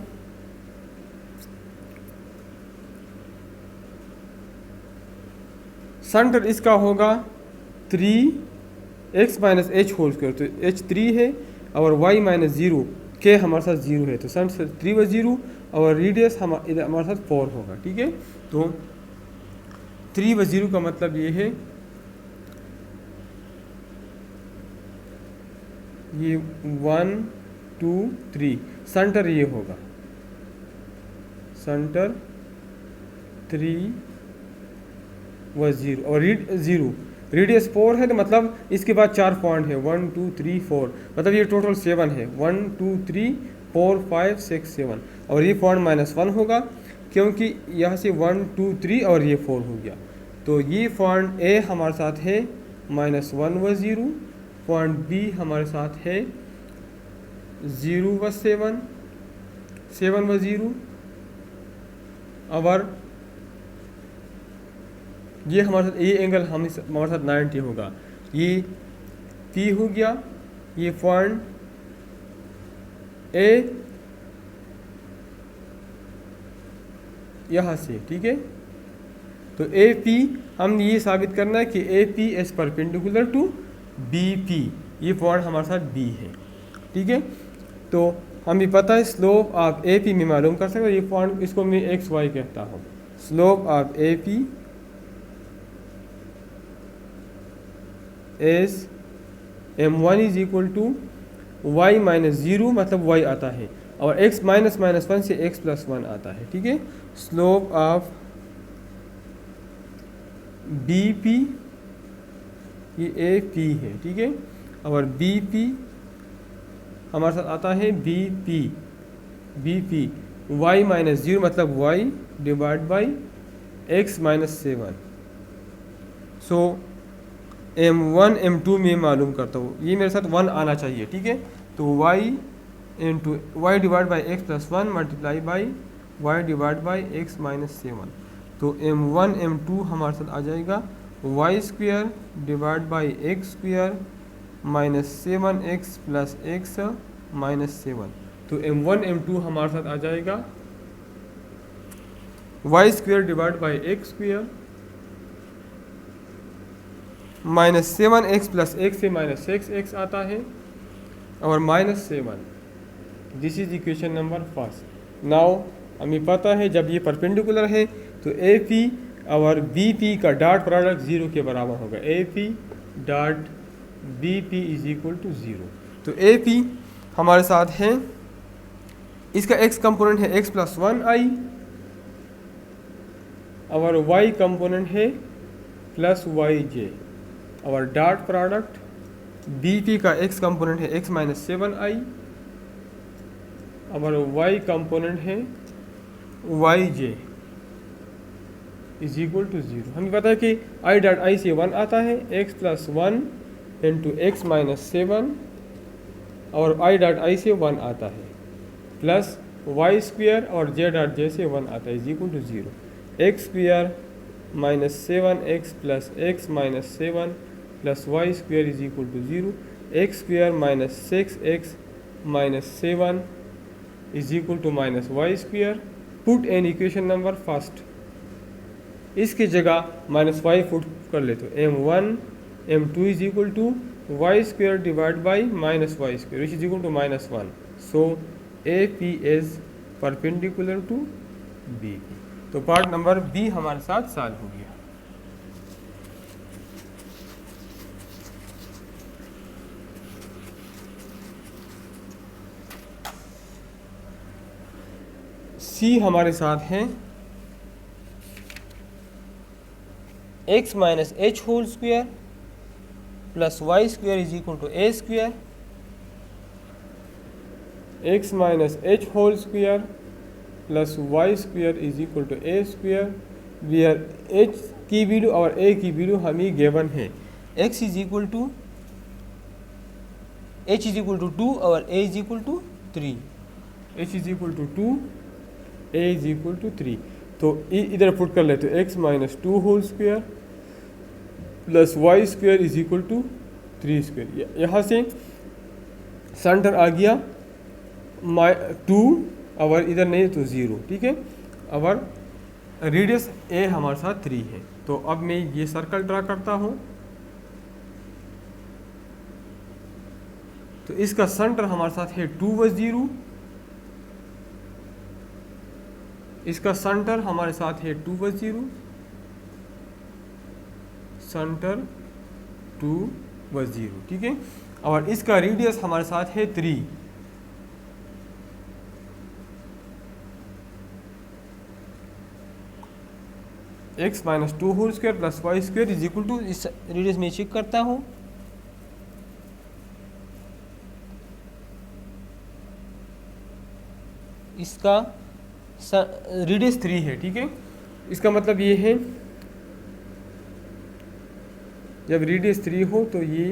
सेंटर इसका होगा 3x minus h whole square, तो h 3 है और y माइनस 0 के हमारे साथ 0 है, तो सेंटर 3 व 0 और रेडियस हमारे साथ 4 होगा, ठीक है। तो 3 व 0 का मतलब ये है ये 1 2 3, सेंटर ये होगा, सेंटर 3 व 0 और 0 रेडियस 4 है, तो मतलब इसके बाद 4 पॉइंट है 1 2 3 4, मतलब ये टोटल 7 है 1 2 3 4 5 6 7, और ये पॉइंट -1 होगा क्योंकि यहाँ से 1 2 3 और ये 4 हो गया। तो ये पॉइंट ए हमारे साथ है -1 व 0, पॉइंट बी हमारे साथ है 0 व 7 7 व 0, और ये हमारे साथ ये एंगल हमारे साथ 90 होगा, ये P हो गया, ये पॉइंट ए यहाँ से, ठीक है। तो ए पी हमने ये साबित करना है कि A P is perpendicular to B P, ये पॉइंट हमारे साथ बी है, ठीक है। तो हमें पता है स्लोप ऑफ ए पी में मालूम कर सकते हैं, ये पॉइंट इसको मैं एक्स वाई कहता हूँ। Slope of A P as m1 is equal to y minus 0, मतलब y आता है, और x माइनस माइनस 1 से x प्लस 1 आता है, ठीक है। स्लोप ऑफ बी पी, ये ए पी है, ठीक है, और बी पी हमारे साथ आता है बी पी वाई माइनस 0 मतलब y divide by x minus 7। So m1 m2 में मालूम करता हूँ, ये मेरे साथ 1 आना चाहिए, ठीक है। तो y into y divide by x plus 1 multiply by y divide by x minus 7। तो m1 m2 हमारे साथ आ जाएगा y square divide by x square minus 7x plus x minus 7। तो m1 m2 हमारे साथ आ जाएगा y square divide by x square minus 7x plus x से माइनस 6x आता है और minus 7। This is equation number first. Now हमें पता है जब ये परपेंडिकुलर है तो ए पी और बी पी का डॉट प्रोडक्ट 0 के बराबर होगा। A P dot B P is equal to 0। तो ए पी हमारे साथ है, इसका x कंपोनेंट है x प्लस 1i और y कंपोनेंट है प्लस वाई जे। और डॉट प्रोडक्ट बी पी का x कंपोनेंट है x माइनस 7i और y कंपोनेंट है y j is equal to 0। हमें पता है कि i डॉट आई से 1 आता है, x plus 1 into x minus 7 और i डॉट आई से 1 आता है प्लस वाई स्क्वेयर और j डॉट जे से 1 आता है is equal to 0। X square minus 7x plus x minus 7 plus y square is equal to 0। X square minus 6x minus 7 is equal to minus y square. Put in equation number first, इसकी जगह माइनस वाई पुट कर ले तो m1 m2 is equal to y square divide by minus y square which is equal to minus 1। So A P is perpendicular to B P. तो पार्ट नंबर बी हमारे साथ सॉल्व हो गया। सी हमारे साथ है x minus h whole square plus y square is equal to a square. x minus h whole square plus y square is equal to a square where h की वैल्यू और a की वैल्यू हमें गिवन है। x is equal to h is equal to 2 और a is equal to 3। h is equal to 2, a is equal to 3। तो इधर पुट कर लेते x minus 2 whole square plus y square is equal to 3 square. यहाँ से सेंटर आ गया 2 और इधर नहीं तो 0, ठीक है। और रेडियस a हमारे साथ 3 है। तो अब मैं ये सर्कल ड्रा करता हूँ। तो इसका सेंटर हमारे साथ है 2 व 0, इसका सेंटर हमारे साथ है 2 व 0, सेंटर 2 व 0, ठीक है। और इसका रेडियस हमारे साथ है 3। x minus 2 whole square plus Y square is equal to, इस रेडियस में चेक करता हूँ, इसका रेडियस 3 है, ठीक है। इसका मतलब ये है जब रेडियस 3 हो तो ये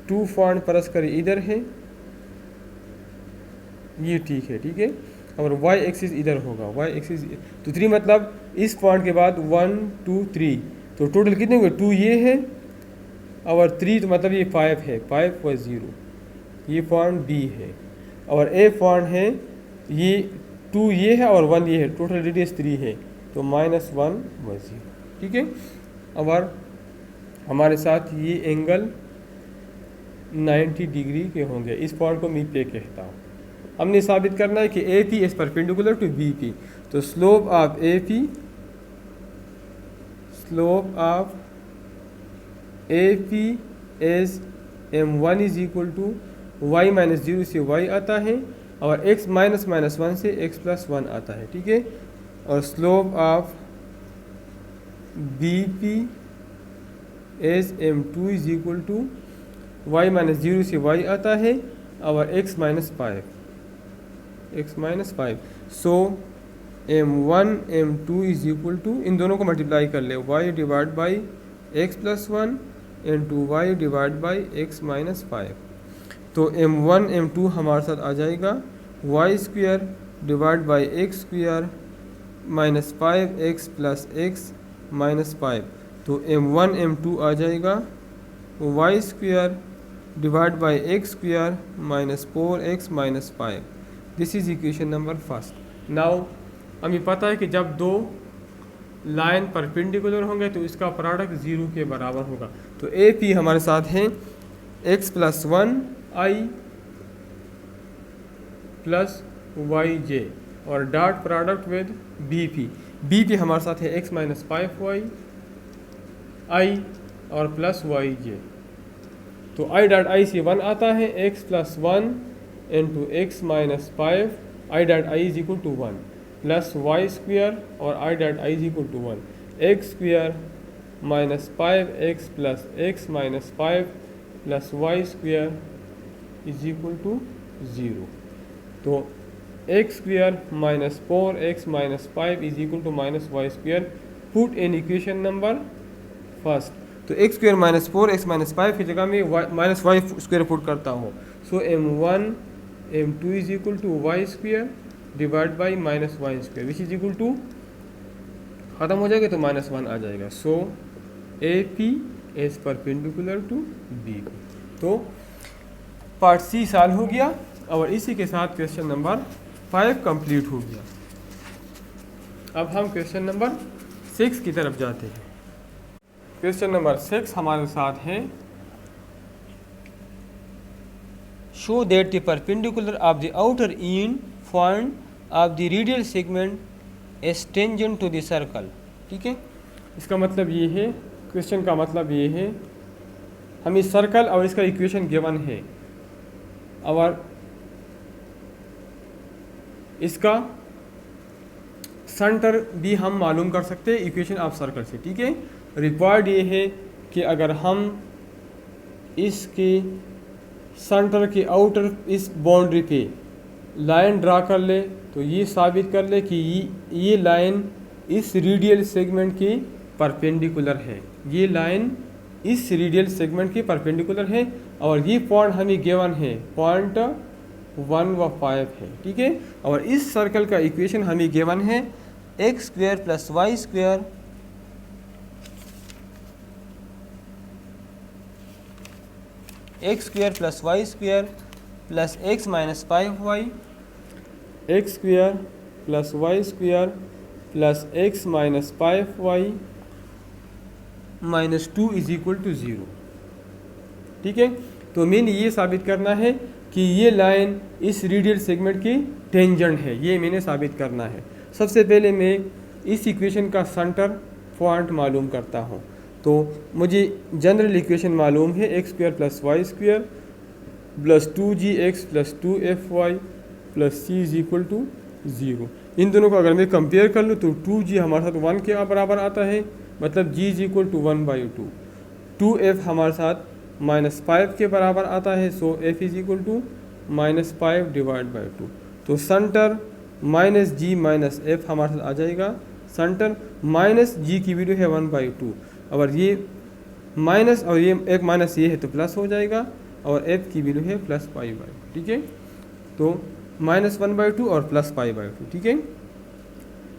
2 पॉइंट परस्पर इधर है, ये ठीक है, ठीक है। और वाई एक्सिस इधर होगा, वाई एक्सिस तो 3 मतलब इस पॉइंट के बाद 1 2 3 तो टोटल कितने होंगे 2 ये है और 3 तो मतलब ये 5 है, 5 व 0 ये पॉइंट बी है और ए पॉइंट है, ये 2 ये है और 1 ये है, टोटल रेडियस 3 है तो -1 व 0, ठीक है। और हमारे साथ ये एंगल 90 डिग्री के होंगे, इस पॉइंट को मैं पे कहता हूँ। हमने साबित करना है कि A P is perpendicular to B P. तो slope of A P, slope of A P is m1 is equal to y minus 0 से y आता है और x माइनस माइनस 1 से x प्लस 1 आता है, ठीक है। और slope of BP as m2 is equal to y minus 0 से y आता है और x minus 5, so m1 m2 is equal to, इन दोनों को मल्टीप्लाई कर ले, y divide by x plus 1 into y divide by x minus 5। तो m1 m2 हमारे साथ आ जाएगा y square divide by x square minus 5x plus x minus 5। तो m1 m2 आ जाएगा y square divide by x square minus 4x minus 5। This is equation number first. Now हमें पता है कि जब दो लाइन परपेंडिकुलर होंगे तो इसका प्रोडक्ट 0 के बराबर होगा। तो ए पी हमारे साथ है x plus 1 i plus y j और dot product with B P हमारे साथ है x माइनस 5y i और प्लस वाई जे। तो i डॉट i से 1 आता है, x plus 1 into x minus 5 i dot i is equal to 1 plus Y square और i dot i is equal to 1 x square minus 5x plus x minus 5 plus Y square is equal to 0। तो x square minus 4x minus 5 is equal to minus y square. Put in equation number first. तो x square minus 4x minus 5 की जगह में माइनस वाई स्क्वायर पुट करता हूँ। So m1 m2 is equal to y square divide by minus y square which is equal to, ख़त्म हो जाएगा तो माइनस 1 आ जाएगा। So A P is perpendicular to B P. तो पार्ट सी सॉल्व हो गया और इसी के साथ क्वेश्चन नंबर 5 कंप्लीट हो गया। अब हम क्वेश्चन नंबर 6 की तरफ जाते हैं। क्वेश्चन नंबर 6 हमारे साथ है, show that the perpendicular of the outer end point of the radial segment is tangent to the circle. ठीक है, इसका मतलब ये है, क्वेश्चन का मतलब ये है, हमें सर्कल और इसका इक्वेशन गिवन है और इसका सेंटर भी हम मालूम कर सकते हैं इक्वेशन ऑफ सर्कल से। ठीक है, रिक्वायर्ड ये है कि अगर हम इसके सेंटर के आउटर इस बाउंड्री पे लाइन ड्रा कर ले तो ये साबित कर ले कि ये लाइन इस रेडियल सेगमेंट के परपेंडिकुलर है, ये लाइन इस रेडियल सेगमेंट के परपेंडिकुलर है और ये पॉइंट हमें गिवन है, पॉइंट 1 व 5 है। ठीक है, और इस सर्कल का इक्वेशन हमें गिवन है x square plus Y square x square plus Y square plus x minus 5y, x square plus Y square plus x minus 5y minus 2 is equal to 0। ठीक है, तो मैंने ये साबित करना है कि ये लाइन इस रेडियल सेगमेंट की टेंजेंट है, ये मैंने साबित करना है। सबसे पहले मैं इस इक्वेशन का सेंटर पॉइंट मालूम करता हूँ। तो मुझे जनरल इक्वेशन मालूम है x square plus Y square plus 2gx plus 2fy plus c is equal to 0। इन दोनों को अगर मैं कंपेयर कर लूँ तो 2g हमारे साथ 1 के बराबर आता है, मतलब g is equal to 1/2। 2f हमारे साथ माइनस 5 के बराबर आता है, so f is equal to minus 5 divide by 2। तो centre minus g minus f हमारे साथ आ जाएगा। सेंटर माइनस g की वैल्यू है 1/2 और ये माइनस और ये एक माइनस ये है तो प्लस हो जाएगा और f की वैल्यू है प्लस π/2। ठीक है, तो माइनस 1/2 और प्लस π/2। ठीक है,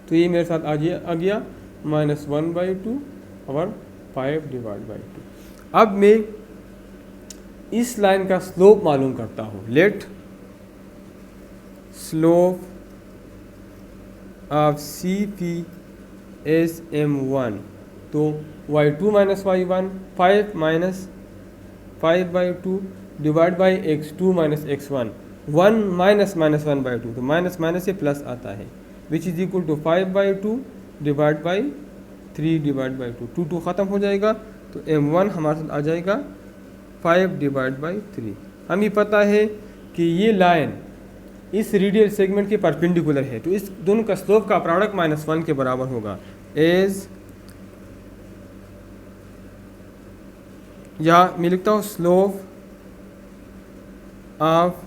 तो ये मेरे साथ आ गया माइनस 1/2 और 5 डिवाइड बाई 2। अब मैं इस लाइन का स्लोप मालूम करता हूँ। Let slope of C P as m1, तो y2 minus y1 5 minus 5/2 divide by x2 minus x1 1 minus minus 1/2, तो माइनस माइनस से प्लस आता है which is equal to 5/2 divide by 3 divide by 2। 2 ख़त्म हो जाएगा तो m1 हमारे साथ आ जाएगा 5 डिवाइड बाई 3। हमें पता है कि ये लाइन इस रेडियल सेगमेंट के परपेंडिकुलर है, तो इस दोनों का स्लोप का प्रोडक्ट -1 के बराबर होगा। एज, या मैं लिखता हूँ slope of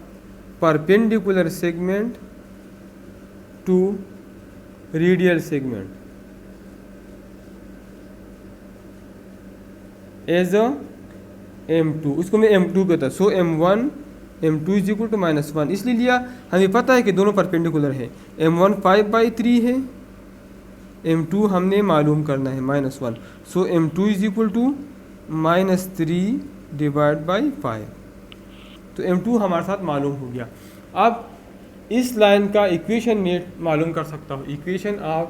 perpendicular segment to radial segment as a m2, उसको मैं m2 कहता हूँ। So m1 m2 is equal to -1 इसलिए लिया, हमें पता है कि दोनों परपेंडिकुलर है। m1 5/3 है, m2 हमने मालूम करना है -1, so m2 is equal to -3 divide by 5। तो m2 हमारे साथ मालूम हो गया। अब इस लाइन का इक्वेशन में मालूम कर सकता हूँ, equation of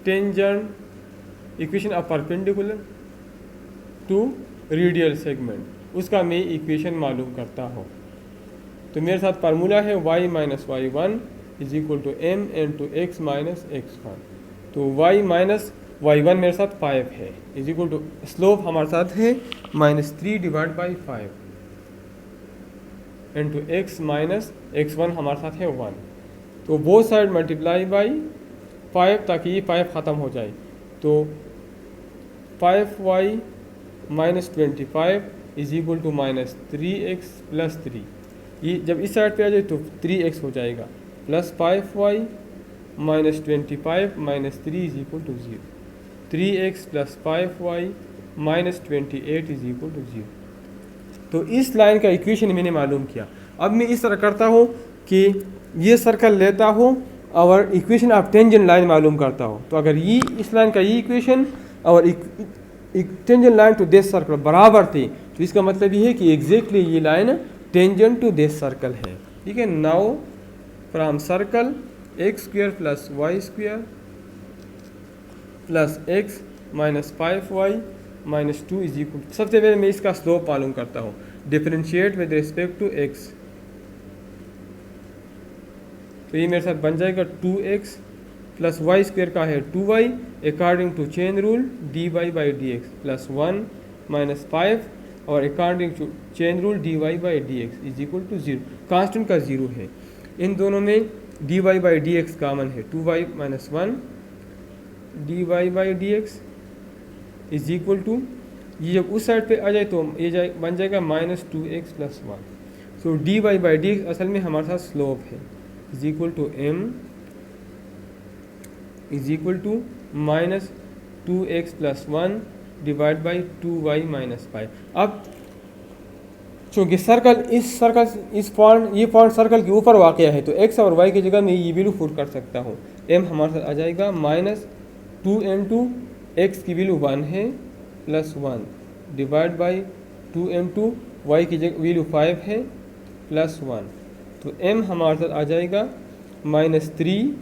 tangent, equation of perpendicular to radial segment, उसका मैं इक्वेशन मालूम करता हूँ। तो मेरे साथ फार्मूला है y minus y1 is equal to m into x minus x1। तो y माइनस y1 मेरे साथ 5 है, इज इक्वल टू स्लोप हमारे साथ है -3 divide by 5 into x minus x1 हमारे साथ है 1। तो बोथ साइड मल्टीप्लाई बाई 5 ताकि ये 5 ख़त्म हो जाए। तो 5y minus 25 is equal to -3x plus 3, ये जब इस साइड पे आ जाए तो 3x हो जाएगा, plus 5y minus 25 minus 3 is equal to 0, 3x plus 5y minus 28 is equal to 0। तो इस लाइन का इक्वेशन मैंने मालूम किया। अब मैं इस तरह करता हूँ कि ये सर्कल लेता हूँ और इक्वेशन ऑफ टेंजेंट लाइन मालूम करता हूँ। तो अगर ये इस लाइन का ये इक्वेशन और tangent line to this circle बराबर थे, तो इसका मतलब ये है कि एग्जैक्टली ये line tangent to this circle है। ठीक है, now from circle x² plus y² plus x minus 5y minus 2 is equal, सबसे पहले मैं इसका स्लोप मालूम करता हूँ, differentiate with respect to x। तो ये मेरे साथ बन जाएगा 2x प्लस y² का है 2y according to chain rule dy by dx plus 1 minus 5 और according to chain rule dy by dx is equal to 0। Constant का 0 है, इन दोनों में dy बाई dx कॉमन है, 2y minus 1 dy by dx is equal to, ये जब उस साइड पे आ जाए तो ये बन जाएगा -2x plus 1। So dy by dx असल में हमारे साथ स्लोप है, is equal to m is equal to -2x plus 1 divide by 2y minus 5। अब चूँकि सर्कल इस पॉइंट, ये पॉइंट सर्कल के ऊपर वाक़ है, तो x और y की जगह मैं ये वैल्यू पुट कर सकता हूँ। m हमारे साथ आ जाएगा -2 इंटू x की वैल्यू 1 है plus 1 divide by 2 into y की जगह वैल्यू 5 है प्लस 1। तो m हमारे साथ आ जाएगा -3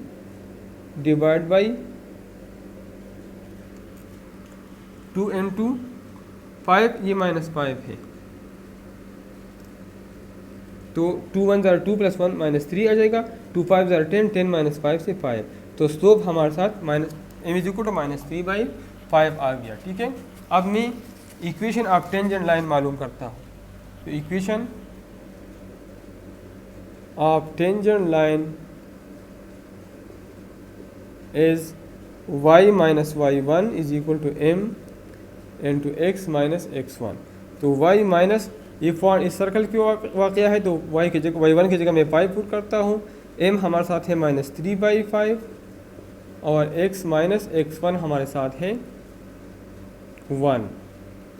डिवाइड बाई 2 इंटू 5, ये -5 है, तो 2 1 ज़रा 2 प्लस 1 -3 आ जाएगा, 2 5 ज़रा 10, 10 माइनस 5 से 5। तो स्लोप हमारे साथ m इज इक्वल टू -3/5 आ गया। ठीक है, अब मैं इक्वेशन ऑफ टेंजेंट लाइन मालूम करता हूँ। तो equation of tangent line is y minus y1 is equal to m into x minus x1। तो y माइनस, ये पॉइंट इस सर्कल की वाक़या है, तो y की जगह y1 की जगह मैं 5 पुट करता हूँ, m हमारे साथ है -3/5 और x माइनस x1 हमारे साथ है 1।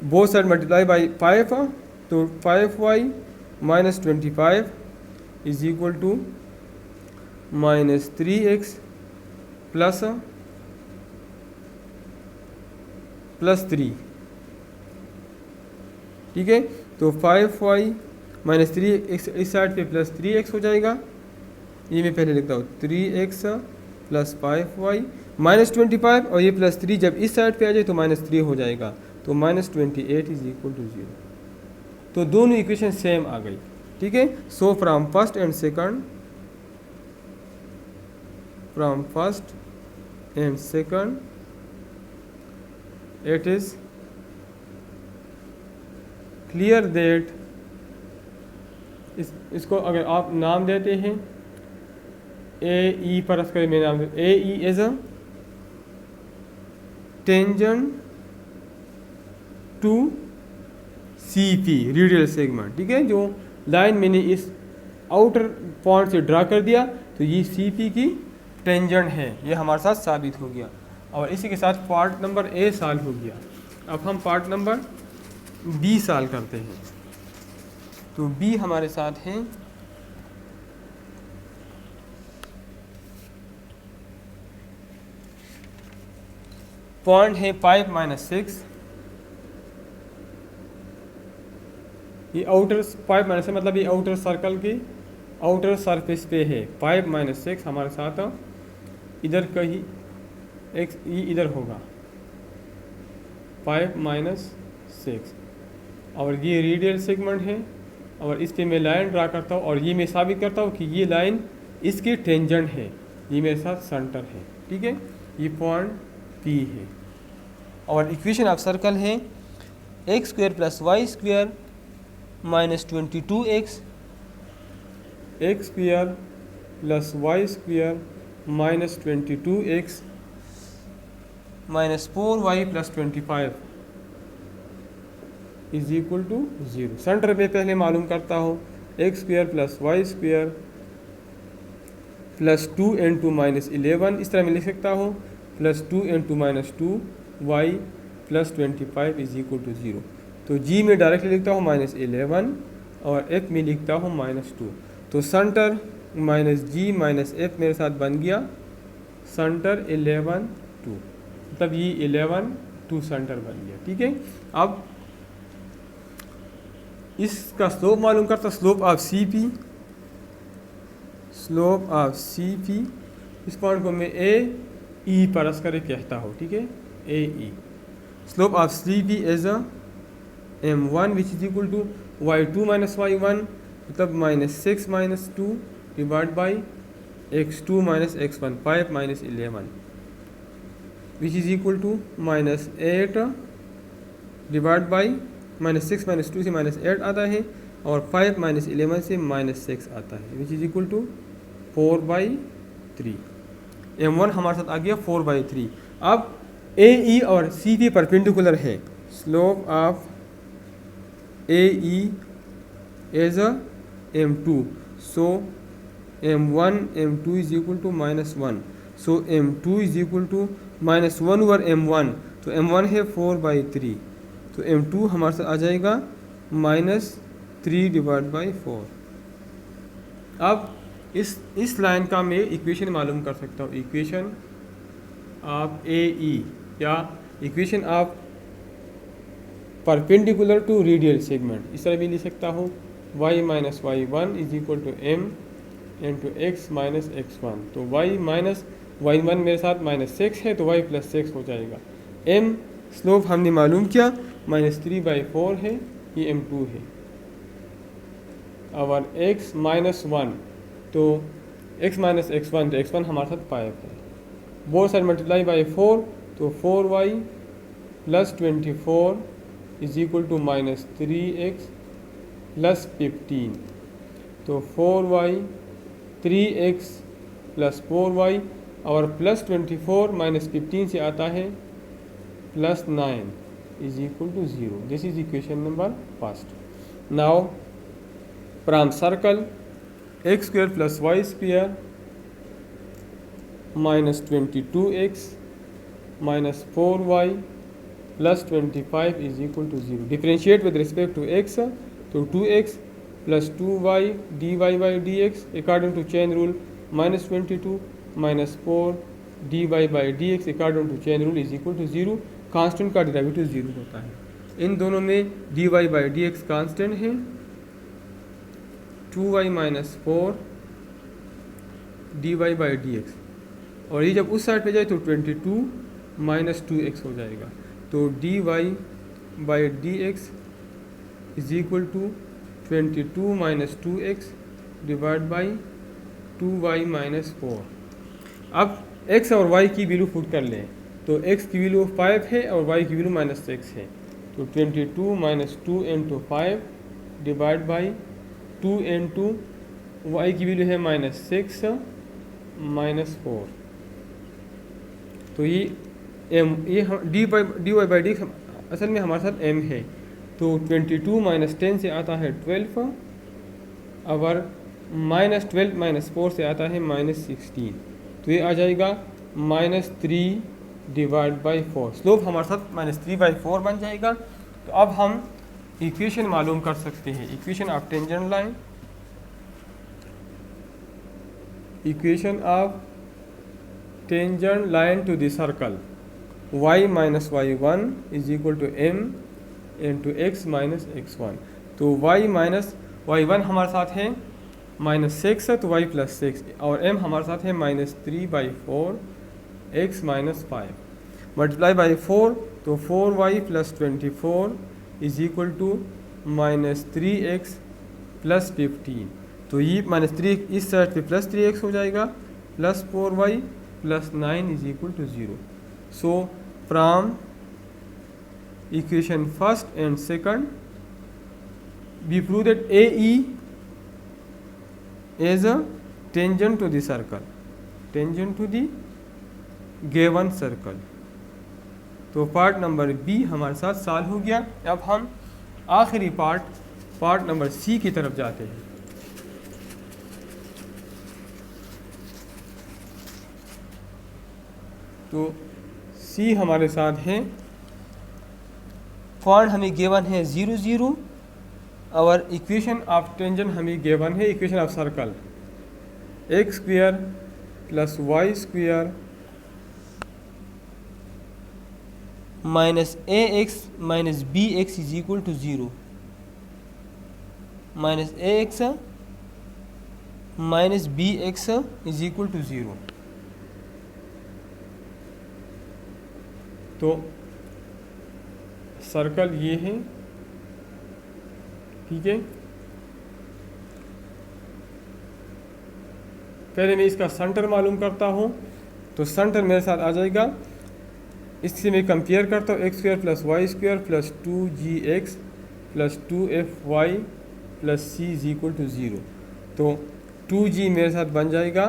बोथ साइड मल्टीप्लाई बाई 5, तो 5y minus 25 is equal to -3x plus 3। ठीक है, तो 5y माइनस 3x इस साइड पे प्लस 3x हो जाएगा, ये मैं पहले लिखता हूँ 3x प्लस 5y माइनस 25 और ये प्लस 3 जब इस साइड पे आ जाए तो -3 हो जाएगा, तो -28 इज इक्वल टू 0। तो दोनों इक्वेशन सेम आ गई। ठीक है, सो from first and second it is clear that इसको अगर आप नाम देते हैं ए ई परस करें, मैं नाम A E as a tangent to C P radial segment, ठीक है। जो लाइन मैंने इस आउटर पॉइंट से ड्रा कर दिया तो ये सी पी की टेंजेंट है, ये हमारे साथ साबित हो गया। और इसी के साथ पार्ट नंबर ए सॉल्व हो गया। अब हम पार्ट नंबर बी सॉल्व करते हैं। तो बी हमारे साथ है पॉइंट है 5-6, ये आउटर 5-6 मतलब ये आउटर सर्कल की आउटर सरफेस पे है। 5-6 हमारे साथ इधर कहीं एक ये इधर होगा 5-6 और ये रेडियल सेगमेंट है और इस पे मैं लाइन ड्रा करता हूँ और ये मैं साबित करता हूँ कि ये लाइन इसके टेंजेंट है, ये मेरे साथ सेंटर है, ठीक है। ये पॉइंट पी है और इक्वेशन ऑफ सर्कल है x² + y² - 22x, x² + y² - 22x - 4y + 25 is equal to 0। Centre पे पहले मालूम करता हूँ x² + y² + 2 × -11, इस तरह मैं लिख सकता हूँ +2 × -2y + 25 इज इक्वल टू 0। तो g में डायरेक्टली लिखता हूँ -11 और f में लिखता हूँ -2। तो सेंटर -g -f मेरे साथ बन गया सेंटर 11 2, मतलब ये 11 2 सेंटर बन गया, ठीक है। अब इसका स्लोप मालूम करता, slope of C P, slope of C P, इस पॉइंट को मैं ए ई परस करे कहता हूँ, ठीक है, A E. Slope of C P as a m1 which is equal to y2 - y1 मतलब -6 - 2 divide by x2 - x1 5 - 11 which is equal to -8 divide by -6 - 2 से -8 आता है और 5 - 11 से -6 आता है which is equal to 4/3। m1 हमारे साथ आ गया 4/3। अब ए ई और सी पी परपेंडिकुलर है। Slope of A E as a m2, so m1 m2 is equal to -1, so m2 is equal to -1 over m1, तो m1 है 4/3, तो m2 हमारे साथ आ जाएगा -3 डिवाइड बाई 4। अब इस लाइन का मैं इक्वेशन मालूम कर सकता हूँ, इक्वेशन ऑफ ए ई या equation of perpendicular to radial segment, इस तरह भी लिख सकता हूँ y - y1 is equal to m into x - x1। तो y - y1 मेरे साथ -6 है तो y + 6 हो जाएगा। m स्लोप हमने मालूम किया -3/4 है, ये m2 है। और x - 1 तो x - x1 तो x1 हमारे साथ 5 है, बोथ साइड मल्टीप्लाई बाई 4 तो 4y + 24 is equal to -3x + 15, तो 4y 3x + 4y और +24 - 15 से आता है +9 is equal to 0। This is equation number first. Now from circle x² + y² -22x - 4y + 25 is equal to 0। Differentiate with respect to x, तो 2x + 2y dy/dx according to chain rule -22 - 4 dy/dx according to chain rule is equal to 0। Constant का डेरिवेटिव 0 होता है। इन दोनों में dy/dx कांस्टेंट है, 2y - 4 dy/dx, और ये जब उस साइड पे जाए तो 22 - 2x हो जाएगा, तो dy/dx is equal to 22 - 2x divide by 2y - 4। अब x और y की वैल्यू पुट कर लें, तो x की वैल्यू 5 है और y की वैल्यू -6 है, तो 22 - 2 × 5 डिवाइड बाई 2 इंटू वाई की वैल्यू है -6 -4। तो ये m, ये डी वाई बाई डी असल में हमारे साथ m है। तो 22 - 10 से आता है 12 और -12 - 4 से आता है -16। तो ये आ जाएगा -3 डिवाइड बाई 4। स्लोप हमारे साथ -3/4 बन जाएगा। तो अब हम इक्वेशन मालूम कर सकते हैं। Equation of tangent line, equation of tangent line to the circle y - y1 is equal to m into x - x1। तो y - y1 हमारे साथ है -6 तो y + 6 और m हमारे साथ है -3/4 x - 5 मल्टीप्लाई बाई 4। तो 4y + 24 is equal to -3x + 15। तो ये -3 इस साइड पे +3x हो जाएगा plus 4y + 9 is equal to 0। So from equation first and second we prove that AE is a tangent to the circle, tangent to the given circle। तो पार्ट नंबर बी हमारे साथ सॉल्व हो गया। अब हम आखिरी पार्ट नंबर सी की तरफ जाते हैं। तो सी हमारे साथ है, पॉइंट हमें गिवन है 0 0 और इक्वेशन ऑफ टेंजेंट हमें गिवन है equation of circle x² + y² -ax - bx is equal to 0। -ax - bx is equal to 0। तो सर्कल ये है, ठीक है। पहले मैं इसका सेंटर मालूम करता हूँ। तो सेंटर मेरे साथ आ जाएगा, इससे मैं कंपेयर करता हूँ x² + y² + 2gx + 2fy + c is equal to 0। तो 2g मेरे साथ बन जाएगा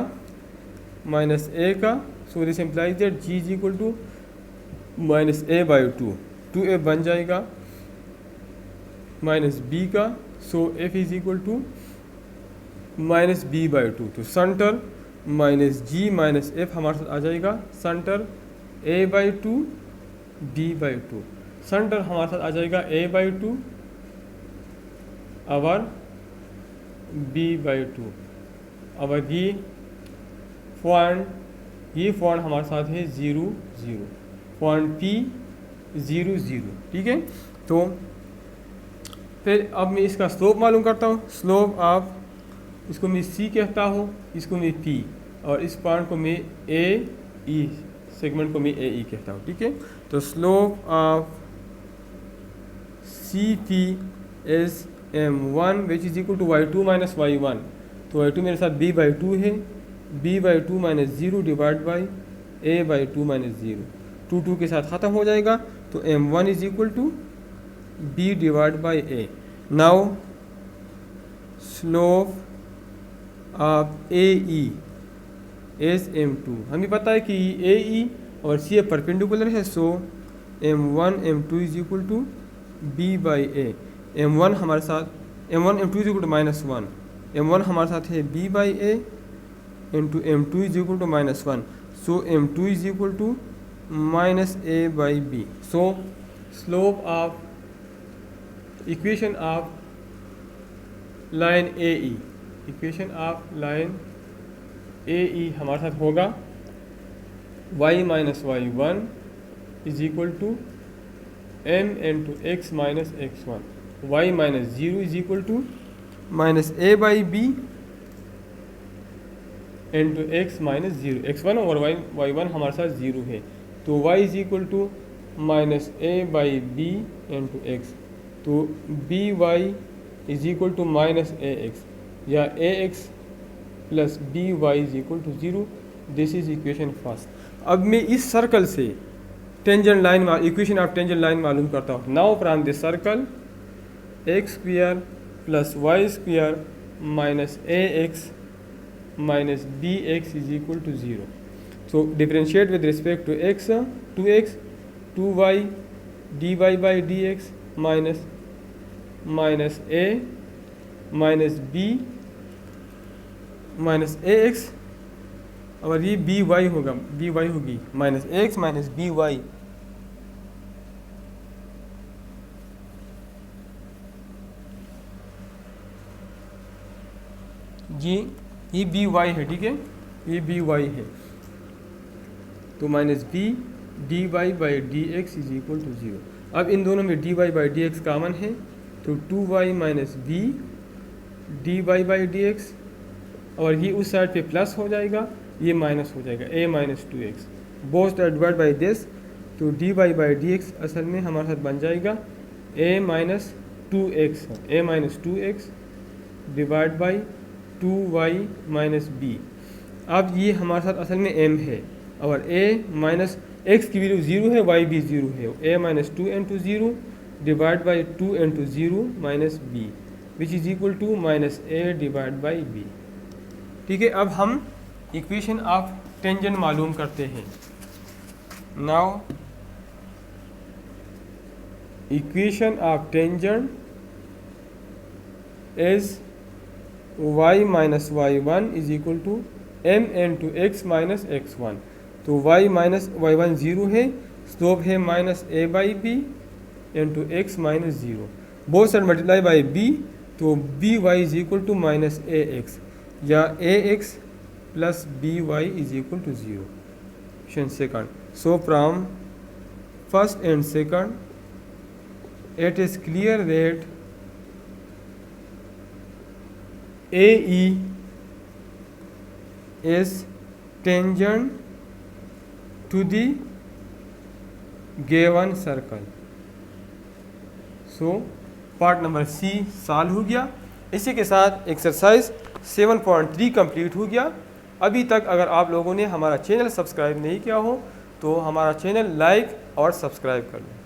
-a का, so this implies that g is equal to -a/2। 2f बन जाएगा -b का, सो f is equal to -b/2। तो सेंटर -g - f हमारे साथ आ जाएगा सेंटर a/2 b/2। सेंटर हमारे साथ आ जाएगा a/2 और b/2। अब ये पॉइंट हमारे साथ है 0 0, पॉइंट P 0 0, ठीक है। तो फिर अब मैं इसका स्लोप मालूम करता हूँ। स्लोप ऑफ, इसको मैं C कहता हूँ, इसको मैं P, और इस पॉइंट को मैं AE, सेगमेंट को मैं AE कहता हूँ, ठीक है। तो slope of CP is m1 which is equal to y2 - y1। तो y2 मेरे साथ b/2 है, b/2 - 0 डिवाइड बाई a/2 - 0। 2 2 के साथ ख़त्म हो जाएगा। तो m1 is equal to b divide by a। Now slope of AE is m2। हमें पता है कि AE और C परपेंडिकुलर है, सो m1 m2 is equal to b/a। m1 हमारे साथ m1 m2 is equal to -1, m1 हमारे साथ है b/a into m2 is equal to -1, so m2 is equal to -a/b। So slope of equation of line AE, equation of line AE हमारे साथ होगा y - y1 is equal to m into x - x1। y - 0 is equal to -a/b into x - 0। x1 और y1 हमारे साथ 0 है, तो y is equal to -a/b into x। तो by is equal to -ax या ax plus by is equal to 0। This is equation first. अब मैं इस सर्कल से tangent line, equation of tangent line मालूम करता हूँ। Now from this circle x² + y² minus A X minus B X is equal to 0. So differentiate with respect to x, 2x 2y dy by dx minus a minus b minus A X और ये बी वाई होगा, बी वाई होगी minus X minus B Y. ये बी वाई है, ठीक है, ये बी वाई है. तो minus B D Y by D X is equal to 0. अब इन दोनों में D Y by D X common है, तो 2y minus B D Y by D X, और ये उस साइड पे प्लस हो जाएगा, ये माइनस हो जाएगा, a minus 2x. Both are divide by this, तो d Y by D x असल में हमारे साथ बन जाएगा a minus 2x, a minus 2x divide by 2y minus b. अब ये हमारे साथ असल में m है, और a माइनस x की वैल्यू 0 है, y भी 0 है, a minus 2 into 0 divide by 2 into 0 minus b which is equal to minus a divide by b. ठीक है, अब हम इक्वेशन ऑफ टेंजेंट मालूम करते हैं. Now equation of tangent is y minus y1 is equal to m into x minus x1. तो y माइनस y1 0 है, स्लोप है minus a by b into x minus 0. Both side multiply by b, तो b y is equal to minus A x, या a x plus b y is equal to 0. Question second. So from first and second it is clear that A E is tangent to the given circle. So part number C solve हो गया. इसी के साथ एक्सरसाइज 7.3 कंप्लीट हो गया. अभी तक अगर आप लोगों ने हमारा चैनल सब्सक्राइब नहीं किया हो तो हमारा चैनल लाइक और सब्सक्राइब कर लें.